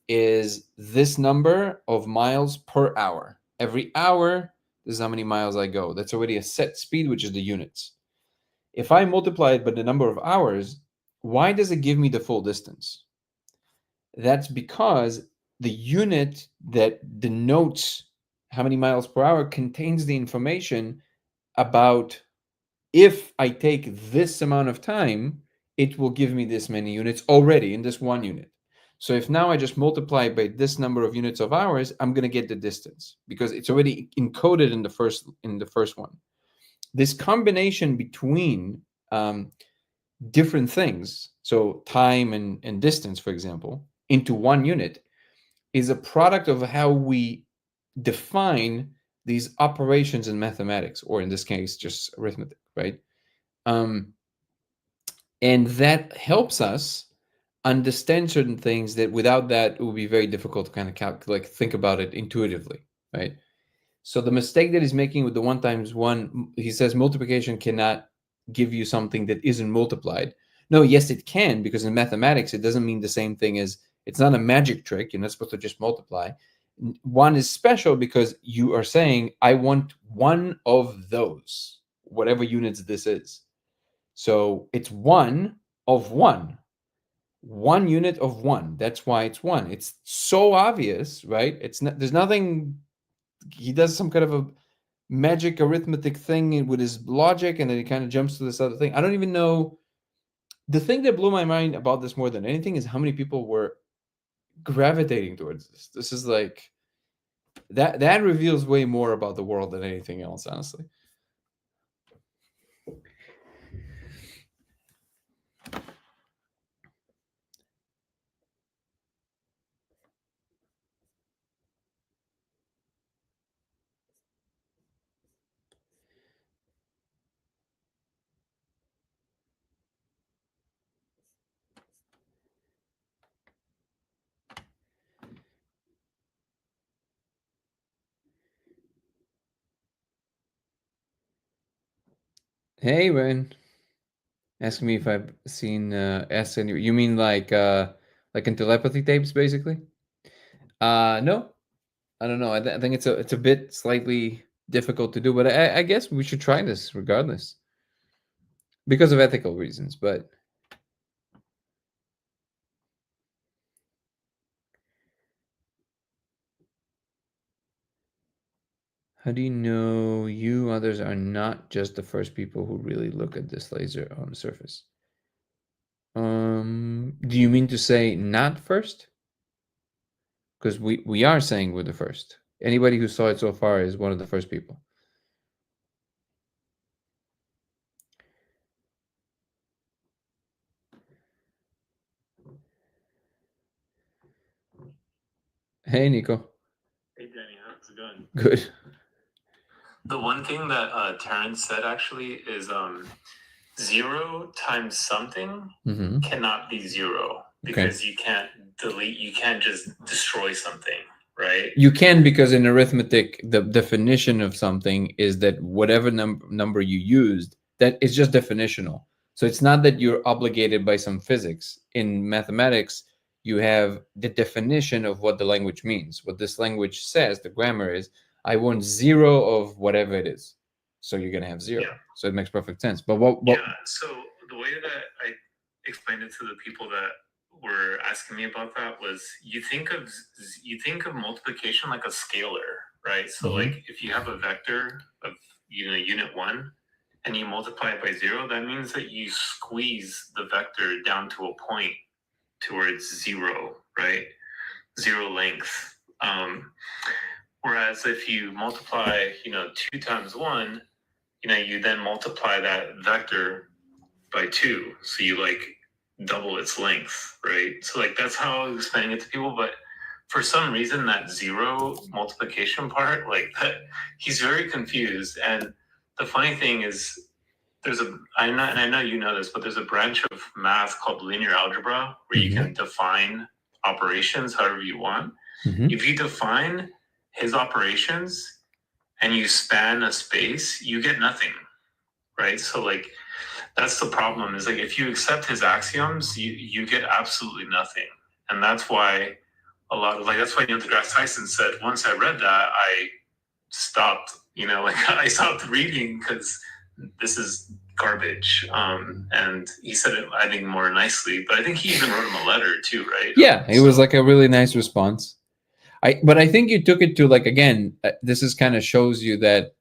this number of miles per hour. Every hour, this is how many miles I go. That's already a set speed, which is the units. If I multiply it by the number of hours, why does it give me the full distance? That's because the unit that denotes how many miles per hour contains the information about if I take this amount of time, it will give me this many units already in this one unit. So if now I just multiply by this number of units of hours, I'm going to get the distance because it's already encoded in the first one. This combination between different things, so time and distance, for example, into one unit, is a product of how we define these operations in mathematics, or in this case, just arithmetic, right? Um, and that helps us understand certain things that without that it would be very difficult to kind of like think about it intuitively, right? So the mistake that he's making with the 1 times 1, he says multiplication cannot give you something that isn't multiplied. No, yes, it can, because in mathematics, it doesn't mean the same thing as, it's not a magic trick. You're not supposed to just multiply. One is special because you are saying, I want one of those, whatever units this is. So it's one of one unit of one. That's why it's one. It's so obvious, right? It's not, there's nothing, he does some kind of a magic arithmetic thing with his logic, and then he kind of jumps to this other thing. I don't even know. The thing that blew my mind about this more than anything is how many people were gravitating towards this. This is like that reveals way more about the world than anything else, honestly. Hey, Ren. Asking me if I've seen S any. You mean like in telepathy tapes, basically? No, I don't know. I think it's a bit slightly difficult to do, but I guess we should try this regardless because of ethical reasons. But how do you know you others are not just the first people who really look at this laser on the surface? Do you mean to say not first? Because we are saying we're the first. Anybody who saw it so far is one of the first people. Hey, Nico. Hey Danny, how's it going? Good. The one thing that Terrence said actually is 0 times something Mm-hmm. cannot be 0 Okay. because you can't delete, you can't just destroy something, right? You can, because in arithmetic, the definition of something is that whatever number you used, that is just definitional. So it's not that you're obligated by some physics. In mathematics, you have the definition of what the language means. What this language says, the grammar is, I want zero of whatever it is. So you're gonna have zero. Yeah. So it makes perfect sense. But what Yeah, so the way that I explained it to the people that were asking me about that was you think of multiplication like a scalar, right? So Mhm. like if you have a vector of unit 1 and you multiply it by 0, that means that you squeeze the vector down to a point towards 0, right? 0 length. Whereas if you multiply 2 times 1, you then multiply that vector by 2, so you like double its length, right? So like that's how I was explaining it to people. But for some reason that 0 multiplication part, like that, he's very confused. And the funny thing is, I know you know this, but there's a branch of math called linear algebra where you can define operations however you want. Mhm. If you define his operations and you span a space, you get nothing, right? So like that's the problem, is like if you accept his axioms, you get absolutely nothing. And that's why that's why Neil deGrasse Tyson said, once I read that, I stopped, like I stopped reading because this is garbage. And he said it, I think, more nicely, but I think he even wrote him a letter too, right? Yeah, it was like a really nice response. But I think you took it to, like, again, this is kind of shows you that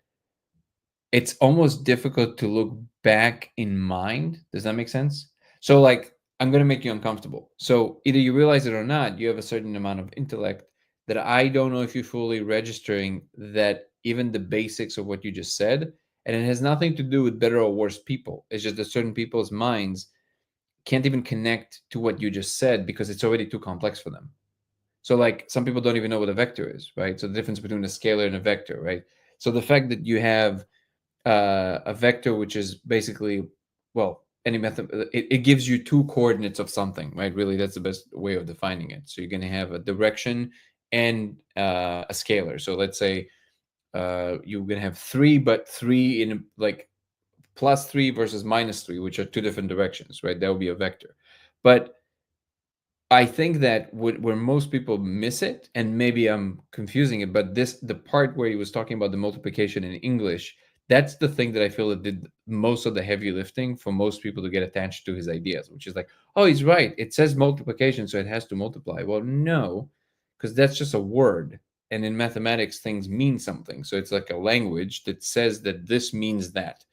it's almost difficult to look back in mind. Does that make sense? So, like, I'm going to make you uncomfortable. So, either you realize it or not, you have a certain amount of intellect that I don't know if you're fully registering that even the basics of what you just said, and it has nothing to do with better or worse people. It's just that certain people's minds can't even connect to what you just said because it's already too complex for them. So, like, some people don't even know what a vector is, right? So the difference between a scalar and a vector, right? So the fact that you have a vector, which is basically, well, any method, it gives you two coordinates of something, right? Really, that's the best way of defining it. So you're going to have a direction and a scalar. So let's say you're going to have three, but three in like +3 versus -3, which are two different directions, right? That would be a vector. But I think that where most people miss it, and maybe I'm confusing it, but the part where he was talking about the multiplication in English, that's the thing that I feel that did most of the heavy lifting for most people to get attached to his ideas, which is like, oh, he's right. It says multiplication, so it has to multiply. Well, no, because that's just a word. And in mathematics, things mean something. So it's like a language that says that this means that.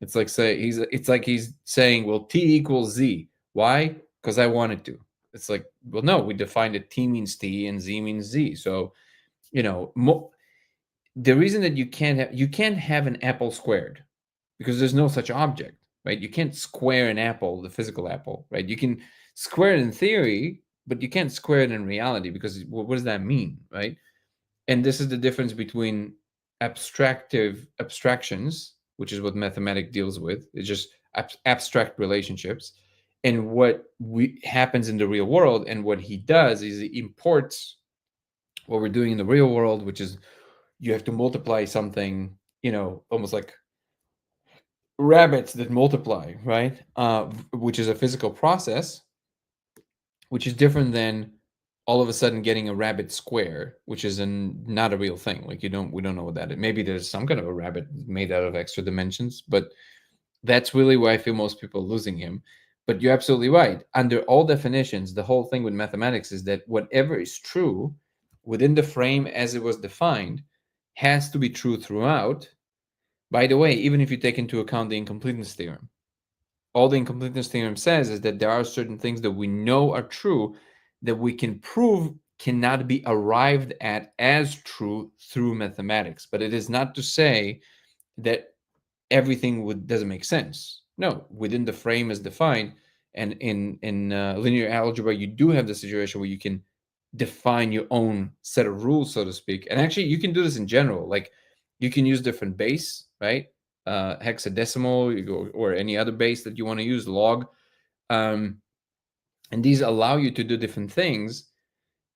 It's like he's saying, well, T equals Z. Why? Because I wanted to. It's like, well, no, we defined it. T means T and Z means Z. So, you know, the reason that you can't have an apple squared because there's no such object, right? You can't square an apple, the physical apple, right? You can square it in theory, but you can't square it in reality because what does that mean, right? And this is the difference between abstractions, which is what mathematics deals with. It's just abstract relationships, and what we happens in the real world. And what he does is he imports what we're doing in the real world, which is you have to multiply something, almost like rabbits that multiply, right? Which is a physical process, which is different than all of a sudden getting a rabbit square, which is not a real thing. Like we don't know what that is. Maybe there's some kind of a rabbit made out of extra dimensions, but that's really where I feel most people are losing him. But you're absolutely right. Under all definitions, the whole thing with mathematics is that whatever is true within the frame as it was defined has to be true throughout. By the way, even if you take into account the incompleteness theorem, all the incompleteness theorem says is that there are certain things that we know are true that we can prove cannot be arrived at as true through mathematics. But it is not to say that everything doesn't make sense. No, within the frame as defined, and in linear algebra, you do have the situation where you can define your own set of rules, so to speak. And actually, you can do this in general. Like you can use different base, right? Hexadecimal or any other base that you want to use, log, um, and these allow you to do different things.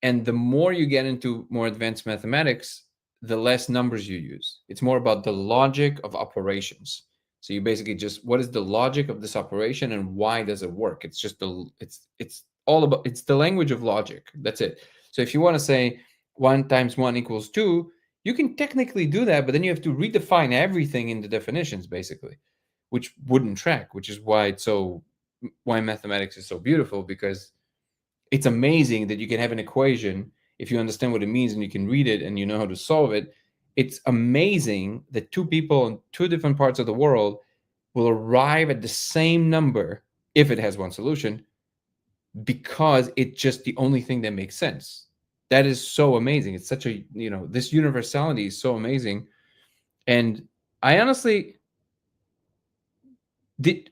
And the more you get into more advanced mathematics, the less numbers you use. It's more about the logic of operations. So you basically just, what is the logic of this operation and why does it work? It's just it's all about, it's the language of logic. That's it. So if you want to say 1 times 1 equals 2, you can technically do that, but then you have to redefine everything in the definitions basically, which wouldn't track, which is why why mathematics is so beautiful, because it's amazing that you can have an equation if you understand what it means and you can read it and you know how to solve it. It's amazing that two people in two different parts of the world will arrive at the same number if it has one solution, because it's just the only thing that makes sense. That is so amazing. It's such a, this universality is so amazing. And I honestly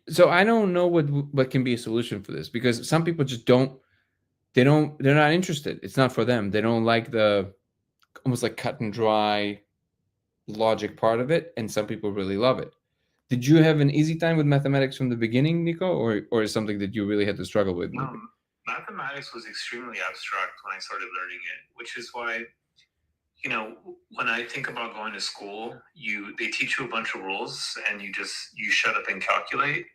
so I don't know what can be a solution for this, because some people just they're not interested. It's not for them. They don't like the almost like cut and dry logic part of it, and some people really love it. Did you have an easy time with mathematics from the beginning, Nico, or is something that you really had to struggle with? Maybe? Mathematics was extremely abstract when I started learning it, which is why, when I think about going to school, they teach you a bunch of rules and you shut up and calculate.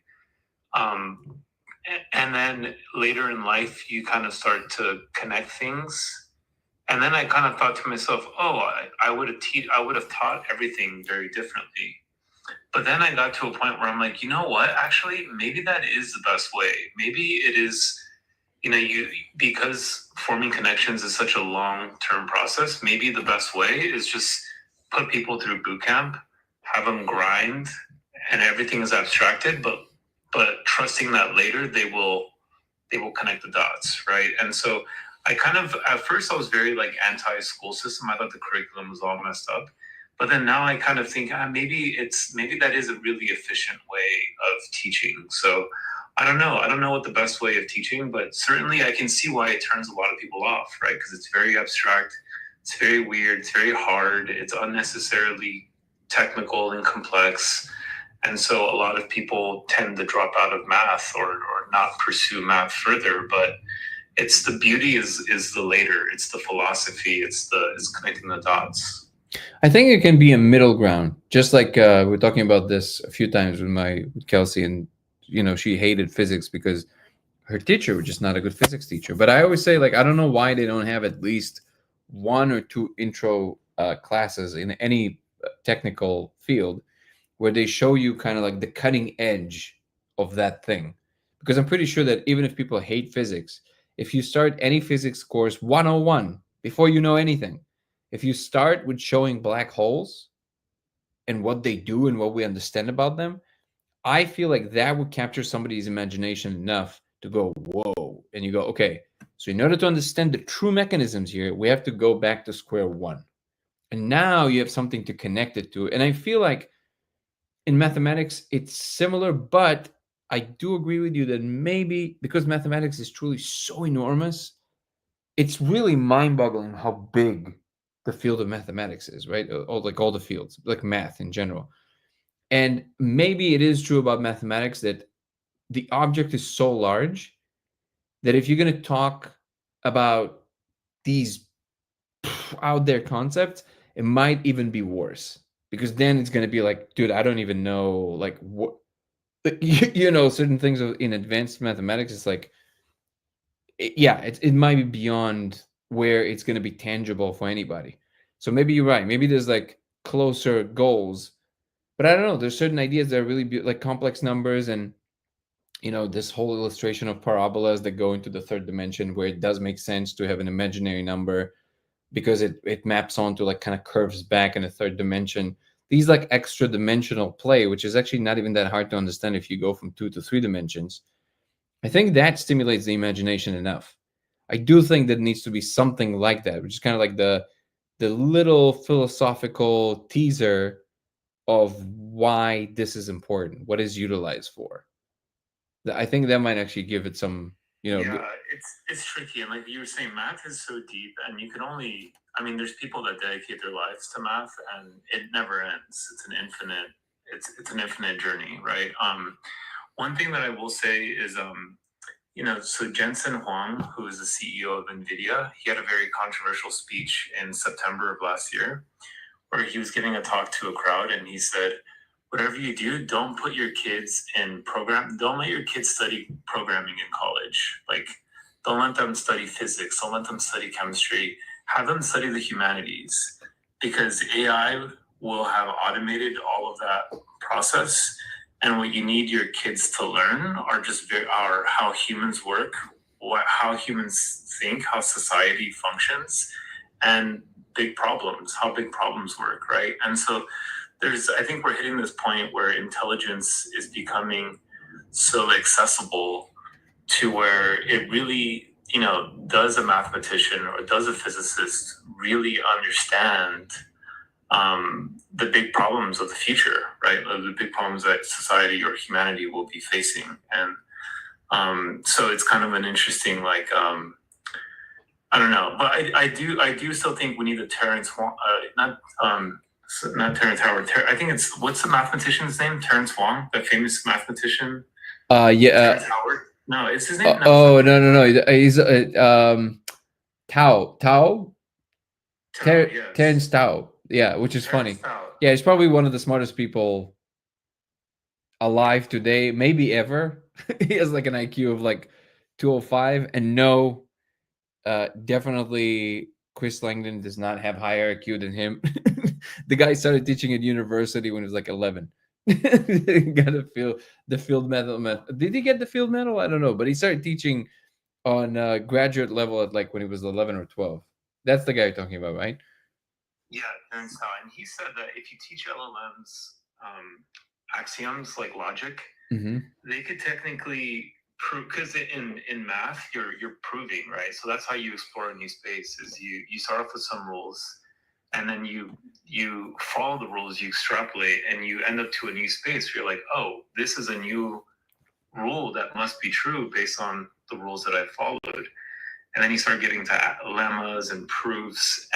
And then later in life, you kind of start to connect things. And then I kind of thought to myself, oh, I would have taught everything very differently. But then I got to a point where I'm like, you know what? Actually, maybe that is the best way. Maybe it is, because forming connections is such a long-term process. Maybe the best way is just put people through boot camp, have them grind, and everything is abstracted, but trusting that later they will connect the dots, right? And so I kind of, at first I was very like anti-school system. I thought the curriculum was all messed up. But then now I kind of think maybe that is a really efficient way of teaching. So I don't know. I don't know what the best way of teaching, but certainly I can see why it turns a lot of people off, right? Because it's very abstract, it's very weird, it's very hard, it's unnecessarily technical and complex. And so a lot of people tend to drop out of math or not pursue math further. But it's the beauty is the later. It's the philosophy. It's connecting the dots. I think it can be a middle ground. Just like we're talking about this a few times with Kelsey, and she hated physics because her teacher was just not a good physics teacher. But I always say, like, I don't know why they don't have at least 1 or 2 intro classes in any technical field where they show you kind of like the cutting edge of that thing. Because I'm pretty sure that even if people hate physics, if you start any physics course 101 before you know anything, if you start with showing black holes and what they do and what we understand about them, I feel like that would capture somebody's imagination enough to go, whoa. And you go, okay, so in order to understand the true mechanisms here, we have to go back to square one. And now you have something to connect it to. And I feel like in mathematics, it's similar, but I do agree with you that maybe because mathematics is truly so enormous, it's really mind-boggling how big the field of mathematics is, right? Like all the fields, like math in general. And maybe it is true about mathematics that the object is so large that if you're going to talk about these out there concepts, it might even be worse, because then it's going to be like, dude, I don't even know like certain things in advanced mathematics, it's like, yeah, it might be beyond where it's going to be tangible for anybody. So maybe you're right. Maybe there's like closer goals, but I don't know. There's certain ideas that are really like complex numbers, and this whole illustration of parabolas that go into the third dimension, where it does make sense to have an imaginary number because it maps onto like kind of curves back in a third dimension. These like extra dimensional play, which is actually not even that hard to understand if you go from 2 to 3 dimensions. I think that stimulates the imagination enough. I do think that needs to be something like that, which is kind of like the little philosophical teaser of why this is important, what is utilized for. I think that might actually give it some, Yeah, it's tricky, and like you were saying, math is so deep, and you can only. I mean, there's people that dedicate their lives to math, and it never ends. It's an infinite. It's an infinite journey, right? One thing that I will say is, so Jensen Huang, who is the CEO of NVIDIA, he had a very controversial speech in September of last year where he was giving a talk to a crowd, and he said, whatever you do, don't put your kids in don't let your kids study programming in college. Like, don't let them study physics, don't let them study chemistry, have them study the humanities, because AI will have automated all of that process. And what you need your kids to learn are how humans work, how humans think, how society functions, and how big problems work, right? And so I think we're hitting this point where intelligence is becoming so accessible to where it really, does a mathematician or does a physicist really understand the big problems of the future, right? The big problems that society or humanity will be facing. And so it's kind of an interesting, like, I don't know, but I do still think we need a not Terrence Howard. I think what's the mathematician's name? Terrence Wong, the famous mathematician. Yeah. Terrence Howard. No, it's his name. Oh, no. He's Tao. Yes. Terence Tao. Yeah, which is Terrence funny. Tao. Yeah, he's probably one of the smartest people alive today, maybe ever. He has like an IQ of like 205, and no, definitely Chris Langdon does not have higher IQ than him. The guy started teaching at university when he was like 11. Got the field medal. Did he get the field medal? I don't know, but he started teaching on graduate level at like when he was 11 or 12. That's the guy you're talking about, right? Yeah, Terrence Tao, and he said that if you teach LLMs axioms like logic, they could technically prove, because in math you're proving, right? So that's how you explore a new space. Is you start off with some rules, and then you follow the rules, you extrapolate, and you end up to a new space where you're like, oh, this is a new rule that must be true based on the rules that I followed. And then you start getting to lemmas and proofs,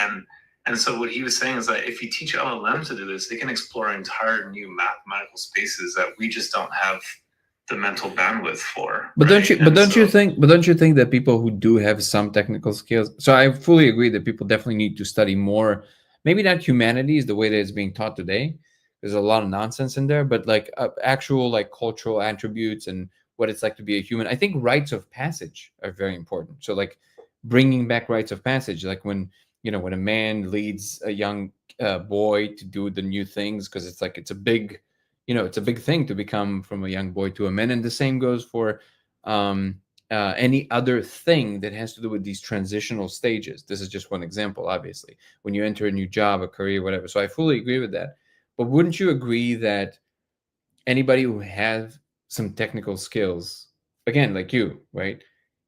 and so what he was saying is that if you teach LLMs to do this, they can explore entire new mathematical spaces that we just don't have the mental bandwidth for. But right? don't you think that people who do have some technical skills? So I fully agree that people definitely need to study more. Maybe not humanities the way that it's being taught today. There's a lot of nonsense in there, but like actual like cultural attributes and what it's like to be a human. I think rites of passage are very important. So like bringing back rites of passage, like when a man leads a young boy to do the new things, because it's like it's a big thing to become from a young boy to a man, and the same goes for um, any other thing that has to do with these transitional stages. This is just one example, obviously, when you enter a new job, a career, whatever. So I fully agree with that. But wouldn't you agree that anybody who has some technical skills, again, like you, right?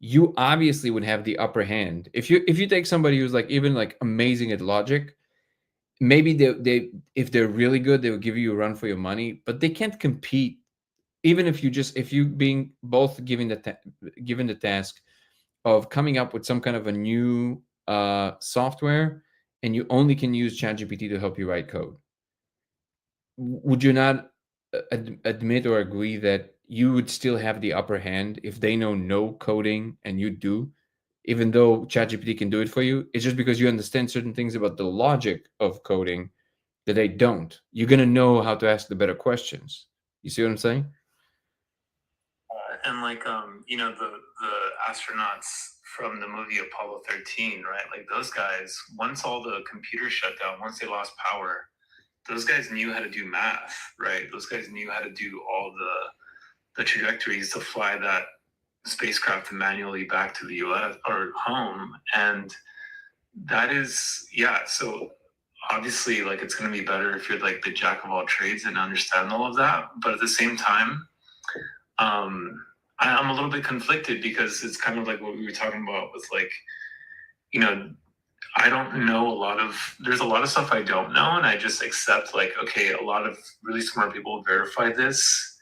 You obviously would have the upper hand if you take somebody who's like even like amazing at logic. Maybe they if they're really good, they will give you a run for your money, but they can't compete. Even if you being both given the task of coming up with some kind of a new software, and you only can use ChatGPT to help you write code, would you not admit or agree that you would still have the upper hand if they know no coding and you do, even though ChatGPT can do it for you? It's just because you understand certain things about the logic of coding that they don't. You're gonna know how to ask the better questions. You see what I'm saying? and like the astronauts from the movie Apollo 13, right? Like those guys, once all the computers shut down, once they lost power, those guys knew how to do math, right? Those guys knew how to do all the trajectories to fly that spacecraft manually back to the US or home. And that is, yeah, so obviously like it's going to be better if you're like the jack of all trades and understand all of that, but at the same time, I'm a little bit conflicted because it's kind of like what we were talking about with like, you know, I don't know there's a lot of stuff I don't know, and I just accept like, okay, a lot of really smart people verify this.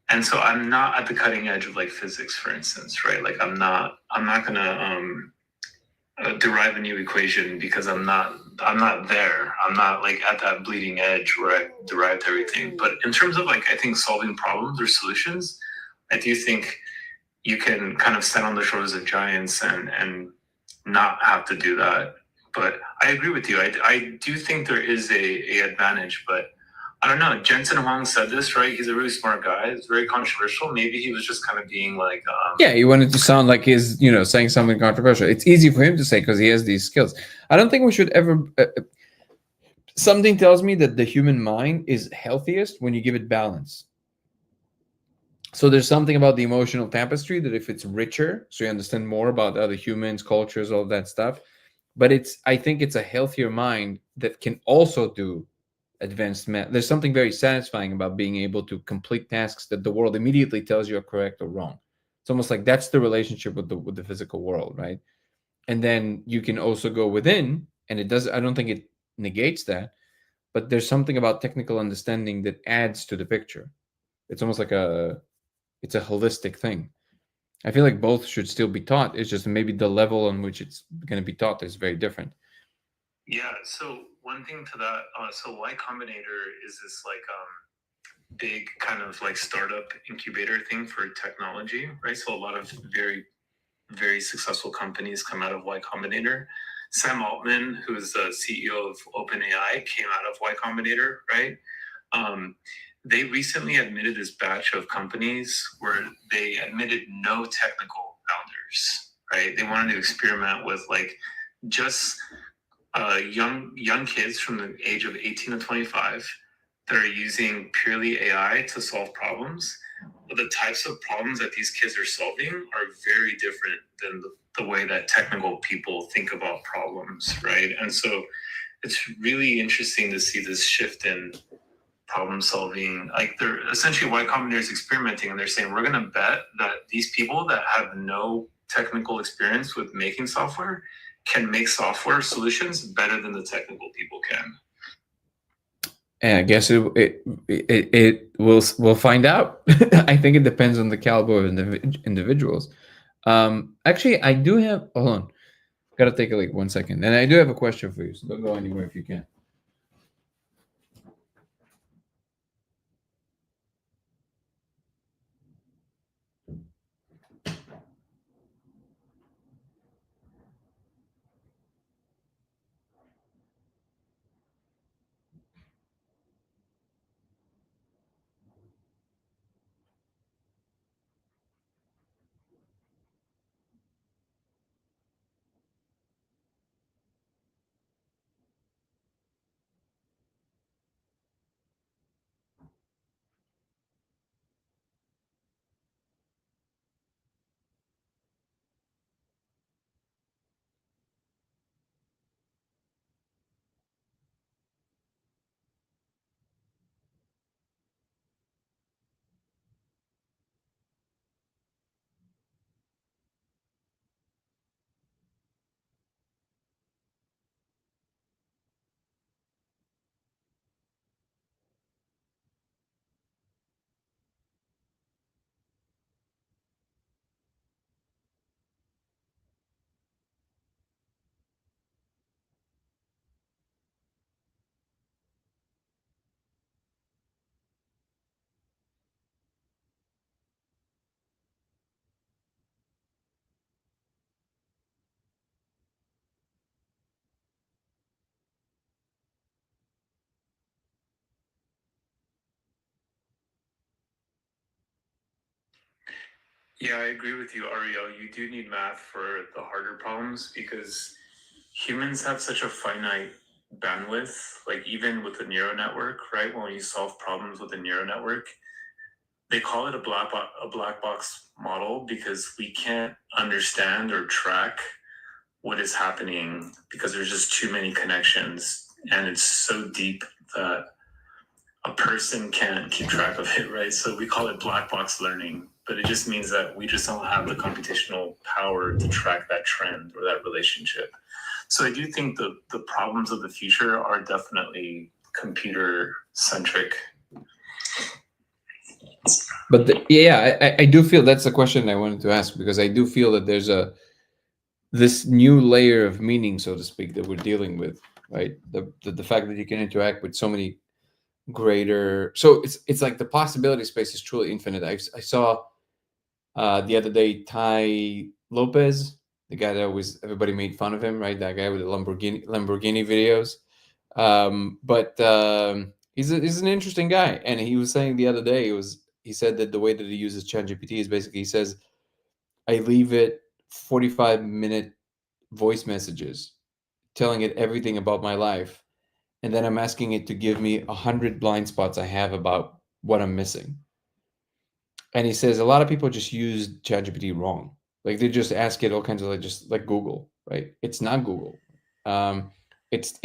And so I'm not at the cutting edge of like physics, for instance, right? Like I'm not gonna derive a new equation because I'm not there. I'm not like at that bleeding edge where I derived everything. But in terms of like, I think solving problems or solutions, I do think you can kind of stand on the shoulders of giants and not have to do that. But I agree with you. I do think there is a advantage, but I don't know. Jensen Huang said this, right? He's a really smart guy. It's very controversial. Maybe he was just kind of being like, Yeah, he wanted to sound like he's, saying something controversial. It's easy for him to say because he has these skills. I don't think we should ever. Something tells me that the human mind is healthiest when you give it balance. So there's something about the emotional tapestry that if it's richer, so you understand more about other humans, cultures, all that stuff. But I think it's a healthier mind that can also do advanced math. There's something very satisfying about being able to complete tasks that the world immediately tells you are correct or wrong. It's almost like that's the relationship with the physical world, right? And then you can also go within, and it does. I don't think it negates that, but there's something about technical understanding that adds to the picture. It's almost like it's a holistic thing. I feel like both should still be taught. It's just maybe the level on which it's going to be taught is very different. yeah. So one thing to that, so Y Combinator is this like big kind of like startup incubator thing for technology, right? So a lot of very, very successful companies come out of Y Combinator. Sam Altman, who's the CEO of OpenAI, came out of Y Combinator, right? Um, they recently admitted this batch of companies where they admitted no technical founders, right? They wanted to experiment with like just young kids from the age of 18 to 25 that are using purely AI to solve problems. But the types of problems that these kids are solving are very different than the way that technical people think about problems, right? And so it's really interesting to see this shift in problem solving. Like they're essentially Y Combinator is experimenting, and they're saying we're going to bet that these people that have no technical experience with making software can make software solutions better than the technical people can. And I guess it we'll find out. I think it depends on the caliber of individuals. Actually, I do have. Hold on, gotta take like 1 second, and I do have a question for you. So don't go anywhere if you can. Yeah, I agree with you, Ariel. You do need math for the harder problems because humans have such a finite bandwidth. Like even with a neural network, right? When you solve problems with a neural network, they call it a black box model because we can't understand or track what is happening because there's just too many connections and it's so deep that a person can't keep track of it, right? So we call it black box learning, but it just means that we just don't have the computational power to track that trend or that relationship. So I do think the problems of the future are definitely computer centric. But I do feel that's the question I wanted to ask, because I do feel that there's a this new layer of meaning, so to speak, that we're dealing with, right? The fact that you can interact with so many greater, so it's like the possibility space is truly infinite. I saw the other day Ty Lopez, the guy that was everybody made fun of him, right? That guy with the Lamborghini videos. But he's an interesting guy, and he was saying the other day, he said that the way that he uses ChatGPT is basically, he says, I leave it 45-minute voice messages telling it everything about my life, and then I'm asking it to give me 100 blind spots I have about what I'm missing. And he says a lot of people just use ChatGPT wrong. Like they just ask it all kinds of, like, just like Google, right? It's not Google. Um, it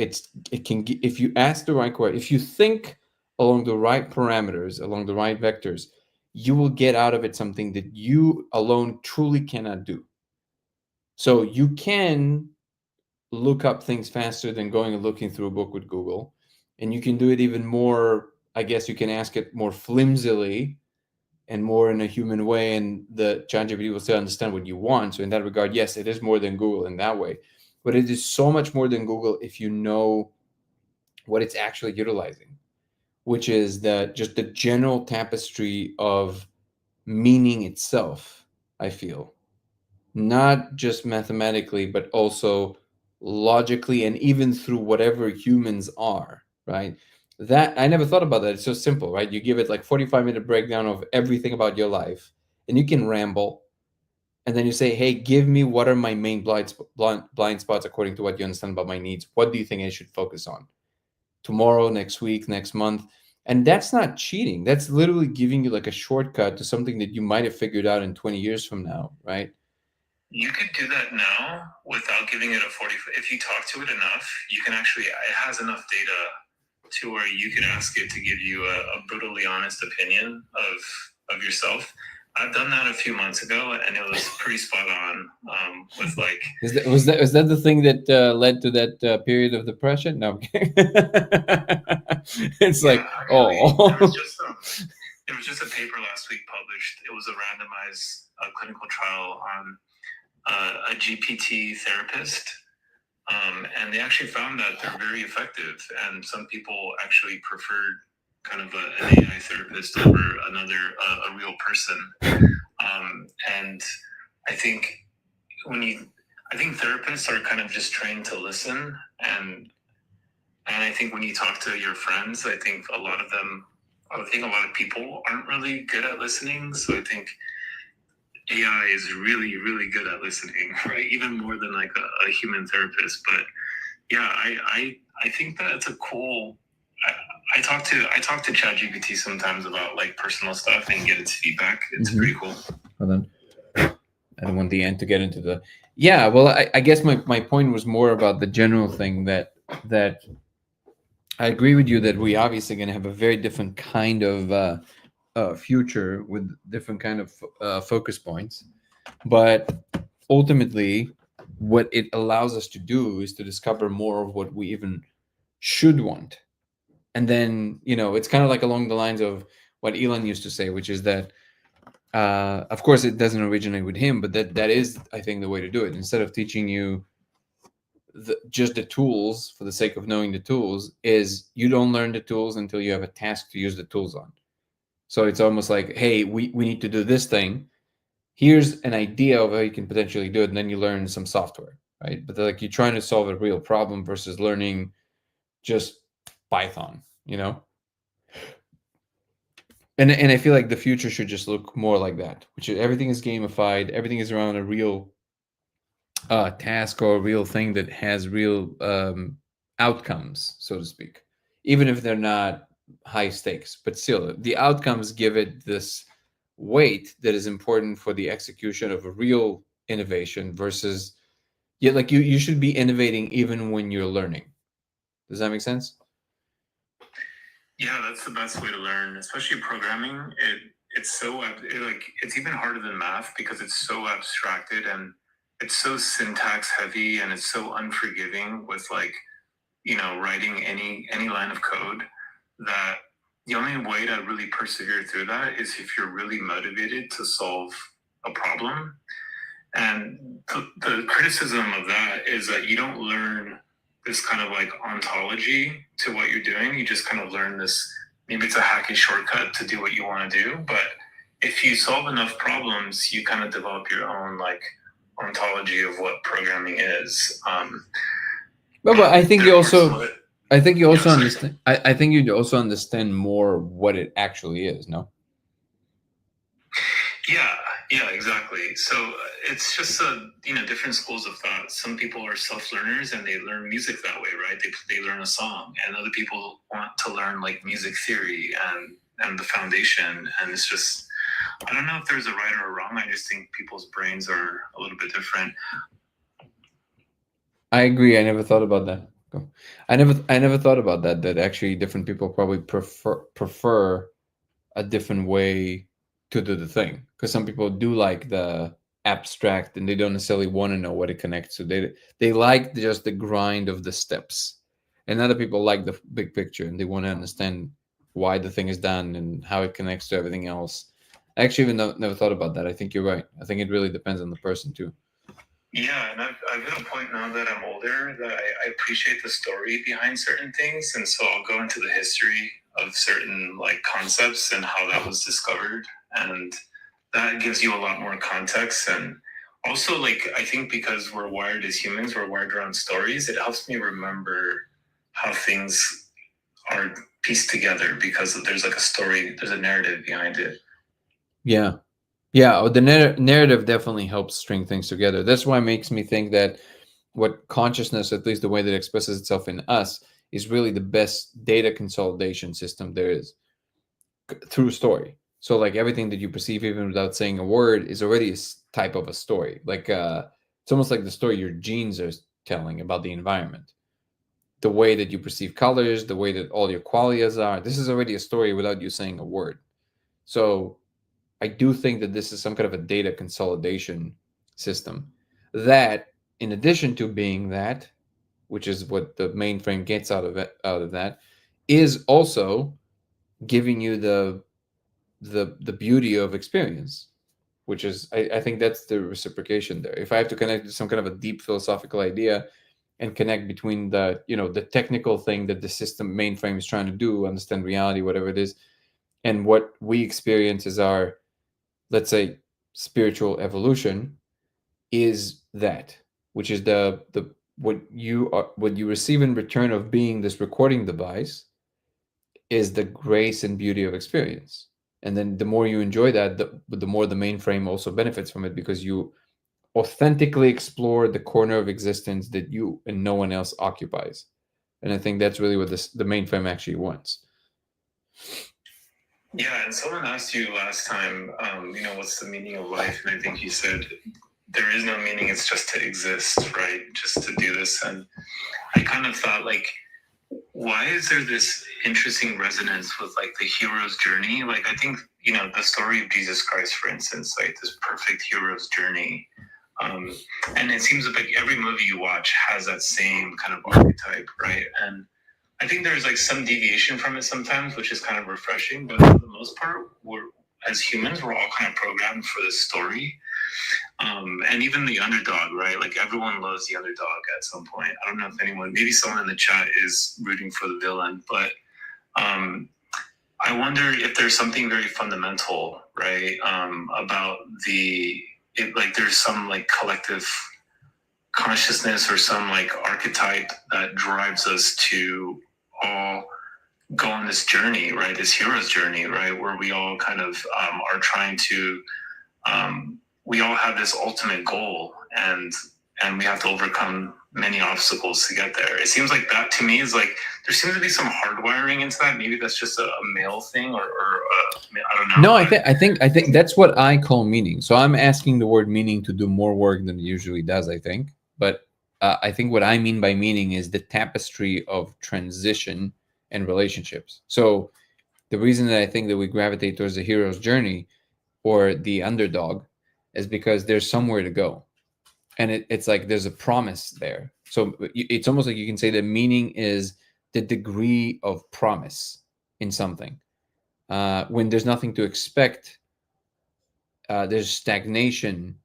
can if you ask the right question, if you think along the right parameters, along the right vectors, you will get out of it something that you alone truly cannot do. So you can look up things faster than going and looking through a book with Google, and you can do it even more. I guess you can ask it more flimsily and more in a human way, and the ChatGPT will still understand what you want. So in that regard, yes, it is more than Google in that way, but it is so much more than Google if you know what it's actually utilizing, which is just the general tapestry of meaning itself. I feel not just mathematically, but also logically, and even through whatever humans are, right? That I never thought about that. It's so simple, right? You give it like 45-minute breakdown of everything about your life, and you can ramble, and then you say, hey, give me what are my main blind spots according to what you understand about my needs. What do you think I should focus on tomorrow, next week, next month? And that's not cheating. That's literally giving you like a shortcut to something that you might have figured out in 20 years from now, right? You could do that now without giving it a 40. If you talk to it enough, you can actually, it has enough data to where you could ask it to give you a brutally honest opinion of yourself. I've done that a few months ago, and it was pretty spot on. With like, was that the thing that led to that period of depression? No, it's yeah, like, actually, oh, there was just a paper last week published. It was a randomized clinical trial on a GPT therapist. And they actually found that they're very effective. And some people actually preferred kind of an AI therapist over a real person. And I think when you, I think therapists are kind of just trained to listen. And I think when you talk to your friends, I think a lot of people aren't really good at listening. So I think AI is really, really good at listening, right? Even more than like a human therapist. But yeah, I think that it's a cool. I talk to ChatGPT sometimes about like personal stuff and get its feedback. It's pretty cool. Hold on. I don't want the end to get into the. Yeah, well, I guess my point was more about the general thing that I agree with you that we obviously going to have a very different kind of future with different kind of focus points, but ultimately, what it allows us to do is to discover more of what we even should want. And then, it's kind of like along the lines of what Elon used to say, which is that, of course, it doesn't originate with him, but that is, I think, the way to do it. Instead of teaching you just the tools for the sake of knowing the tools, is you don't learn the tools until you have a task to use the tools on. So it's almost like, hey, we need to do this thing. Here's an idea of how you can potentially do it, and then you learn some software, right? But like you're trying to solve a real problem versus learning just Python. And I feel like the future should just look more like that, which is everything is gamified, everything is around a real task or a real thing that has real outcomes, so to speak, even if they're not high stakes. But still, the outcomes give it this weight that is important for the execution of a real innovation versus, yeah, like you should be innovating even when you're learning. Does that make sense? Yeah, that's the best way to learn, especially programming. It's so like it's even harder than math because it's so abstracted and it's so syntax heavy and it's so unforgiving with like writing any line of code that the only way to really persevere through that is if you're really motivated to solve a problem. And the criticism of that is that you don't learn this kind of like ontology to what you're doing. You just kind of learn this. Maybe it's a hacky shortcut to do what you want to do, but if you solve enough problems, you kind of develop your own like ontology of what programming is. But I think there you are parts of also, it. I think you Yeah, also sorry. understand. I think you also understand more what it actually is. No. Yeah, yeah, exactly. So it's just different schools of thought. Some people are self learners and they learn music that way, right? They learn a song, and other people want to learn like music theory and the foundation. And it's just I don't know if there's a right or a wrong. I just think people's brains are a little bit different. I agree. I never thought about that. Go. I never thought about that. That actually different people probably prefer a different way to do the thing. Because some people do like the abstract, and they don't necessarily want to know what it connects to. They like just the grind of the steps, and other people like the big picture, and they want to understand why the thing is done and how it connects to everything else. I actually even never thought about that. I think you're right. I think it really depends on the person too. Yeah, and I've hit a point now that I'm older that I appreciate the story behind certain things, and so I'll go into the history of certain like concepts and how that was discovered, and that gives you a lot more context. And also, like I think because we're wired as humans, we're wired around stories. It helps me remember how things are pieced together because there's like a story, there's a narrative behind it. Yeah. Yeah, the narrative definitely helps string things together. That's why it makes me think that what consciousness, at least the way that it expresses itself in us, is really the best data consolidation system there is through story. So, like everything that you perceive, even without saying a word, is already a type of a story. Like it's almost like the story your genes are telling about the environment, the way that you perceive colors, the way that all your qualities are. This is already a story without you saying a word. So I do think that this is some kind of a data consolidation system that, in addition to being that, which is what the mainframe gets out of that, is also giving you the beauty of experience, which is I think that's the reciprocation there. If I have to connect to some kind of a deep philosophical idea and connect between the technical thing that the system mainframe is trying to do, understand reality, whatever it is, and what we experience as our, let's say, spiritual evolution, is that, which is the what you receive in return of being this recording device, is the grace and beauty of experience. And then the more you enjoy that, the more the mainframe also benefits from it, because you authentically explore the corner of existence that you and no one else occupies. And I think that's really what the mainframe actually wants. Yeah, and someone asked you last time, what's the meaning of life? And I think you said there is no meaning, it's just to exist, right? Just to do this. And I kind of thought, like, why is there this interesting resonance with like the hero's journey? Like, I think, the story of Jesus Christ, for instance, like this perfect hero's journey. Um, and it seems like every movie you watch has that same kind of archetype, right? And I think there's like some deviation from it sometimes, which is kind of refreshing. But for the most part, as humans, we're all kind of programmed for this story. And even the underdog, right? Like everyone loves the underdog at some point. I don't know if anyone, maybe someone in the chat is rooting for the villain, but um, I wonder if there's something very fundamental, right? About like there's some like collective consciousness or some like archetype that drives us to all go on this journey, right? This hero's journey, right? Where we all kind of are trying to, we all have this ultimate goal, and we have to overcome many obstacles to get there. It seems like that to me is like there seems to be some hardwiring into that. Maybe that's just a male thing, or I don't know. No, I think that's what I call meaning. So I'm asking the word meaning to do more work than it usually does, I think. But I think what I mean by meaning is the tapestry of transition and relationships. So the reason that I think that we gravitate towards the hero's journey or the underdog is because there's somewhere to go. And it's like there's a promise there. So it's almost like you can say that meaning is the degree of promise in something. When there's nothing to expect, there's stagnation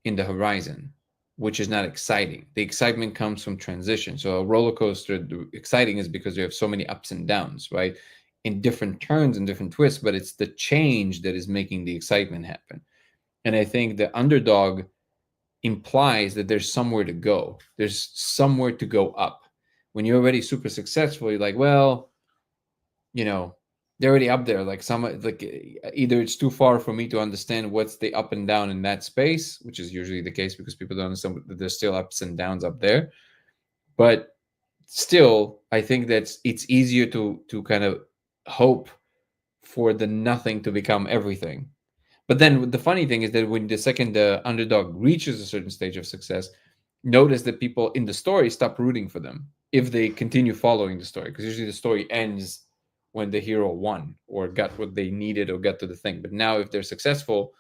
in the horizon, which is not exciting. The excitement comes from transition. So a roller coaster, the exciting is because you have so many ups and downs, right? In different turns and different twists, but it's the change that is making the excitement happen. And I think the underdog implies that there's somewhere to go. There's somewhere to go up. When you're already super successful, you're like, well, you know, they're already up there. Like some like either it's too far for me to understand what's the up and down in that space, which is usually the case because people don't understand that there's still ups and downs up there. But still, I think that it's easier to kind of hope for the nothing to become everything. But then the funny thing is that when the second the underdog reaches a certain stage of success, notice that people in the story stop rooting for them if they continue following the story, because usually the story ends when the hero won or got what they needed or got to the thing. But now, if they're successful,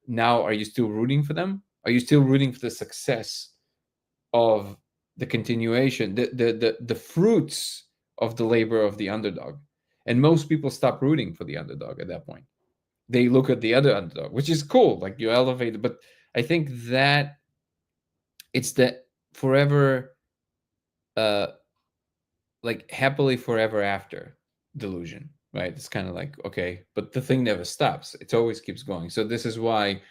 now are you still rooting for them? Are you still rooting for the success of the continuation, the fruits of the labor of the underdog? And most people stop rooting for the underdog at that point. They look at the other underdog, which is cool. Like you elevate it, but I think that it's the forever, uh, like happily forever after delusion, right? It's kind of like okay, but the thing never stops. It always keeps going. So this is why,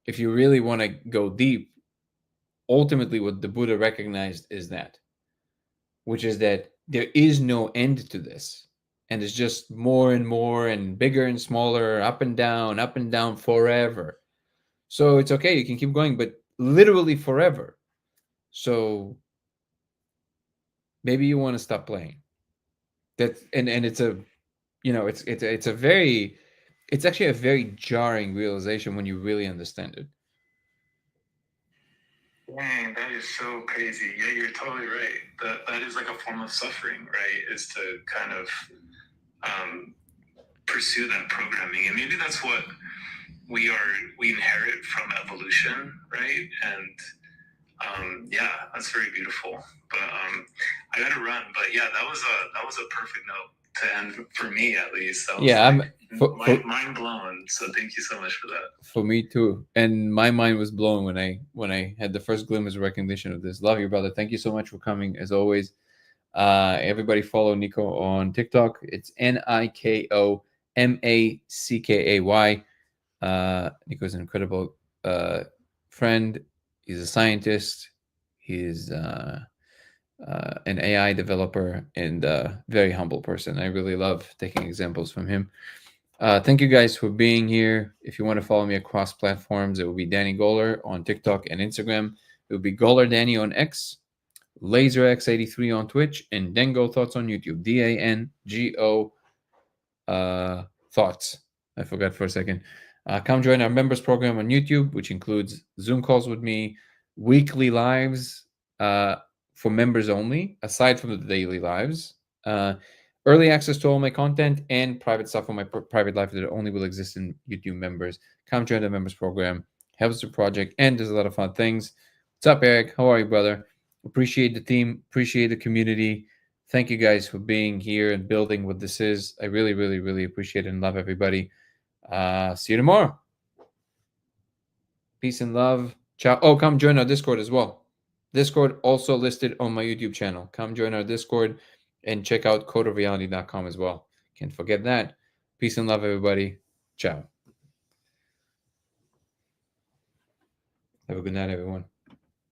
if you really want to go deep, ultimately what the Buddha recognized is that, which is that there is no end to this, and it's just more and more and bigger and smaller, up and down forever. So it's okay, you can keep going, but literally forever. So maybe you want to stop playing. That and it's a, it's a very, it's actually a very jarring realization when you really understand it. Dang, that is so crazy. Yeah, you're totally right. That is like a form of suffering, right? Is to kind of um, pursue that programming, and maybe that's what we inherit from evolution, right? And yeah, that's very beautiful. But I gotta run. But yeah, that was a perfect note to end for me, at least. That was Yeah, like for mind blown. So thank you so much for that. for me too. And my mind was blown when I had the first glimpse of recognition of this. Love you, brother. Thank you so much for coming as always. Everybody follow Nico on TikTok. It's NIKOMACKAY. Nico's an incredible friend. He's a scientist. He's an AI developer and a very humble person. I really love taking examples from him. Thank you guys for being here. If you want to follow me across platforms, it will be Danny Goller on TikTok and Instagram. It will be Goller Danny on X, LaserX83 on Twitch, and Dango Thoughts on YouTube. DANGO Thoughts. I forgot for a second. Come join our members program on YouTube, which includes Zoom calls with me, weekly lives for members only, aside from the daily lives, early access to all my content, and private stuff on my private life that only will exist in YouTube members. Come join the members program. Helps the project, and there's a lot of fun things. What's up, Eric? How are you, brother? Appreciate the team. Appreciate the community. Thank you guys for being here and building what this is. I really, really, really appreciate it and love everybody. See you tomorrow. Peace and love. Ciao. Oh, come join our Discord as well. Discord also listed on my YouTube channel. Come join our Discord and check out codeofreality.com as well. Can't forget that. Peace and love, everybody. Ciao. Have a good night, everyone.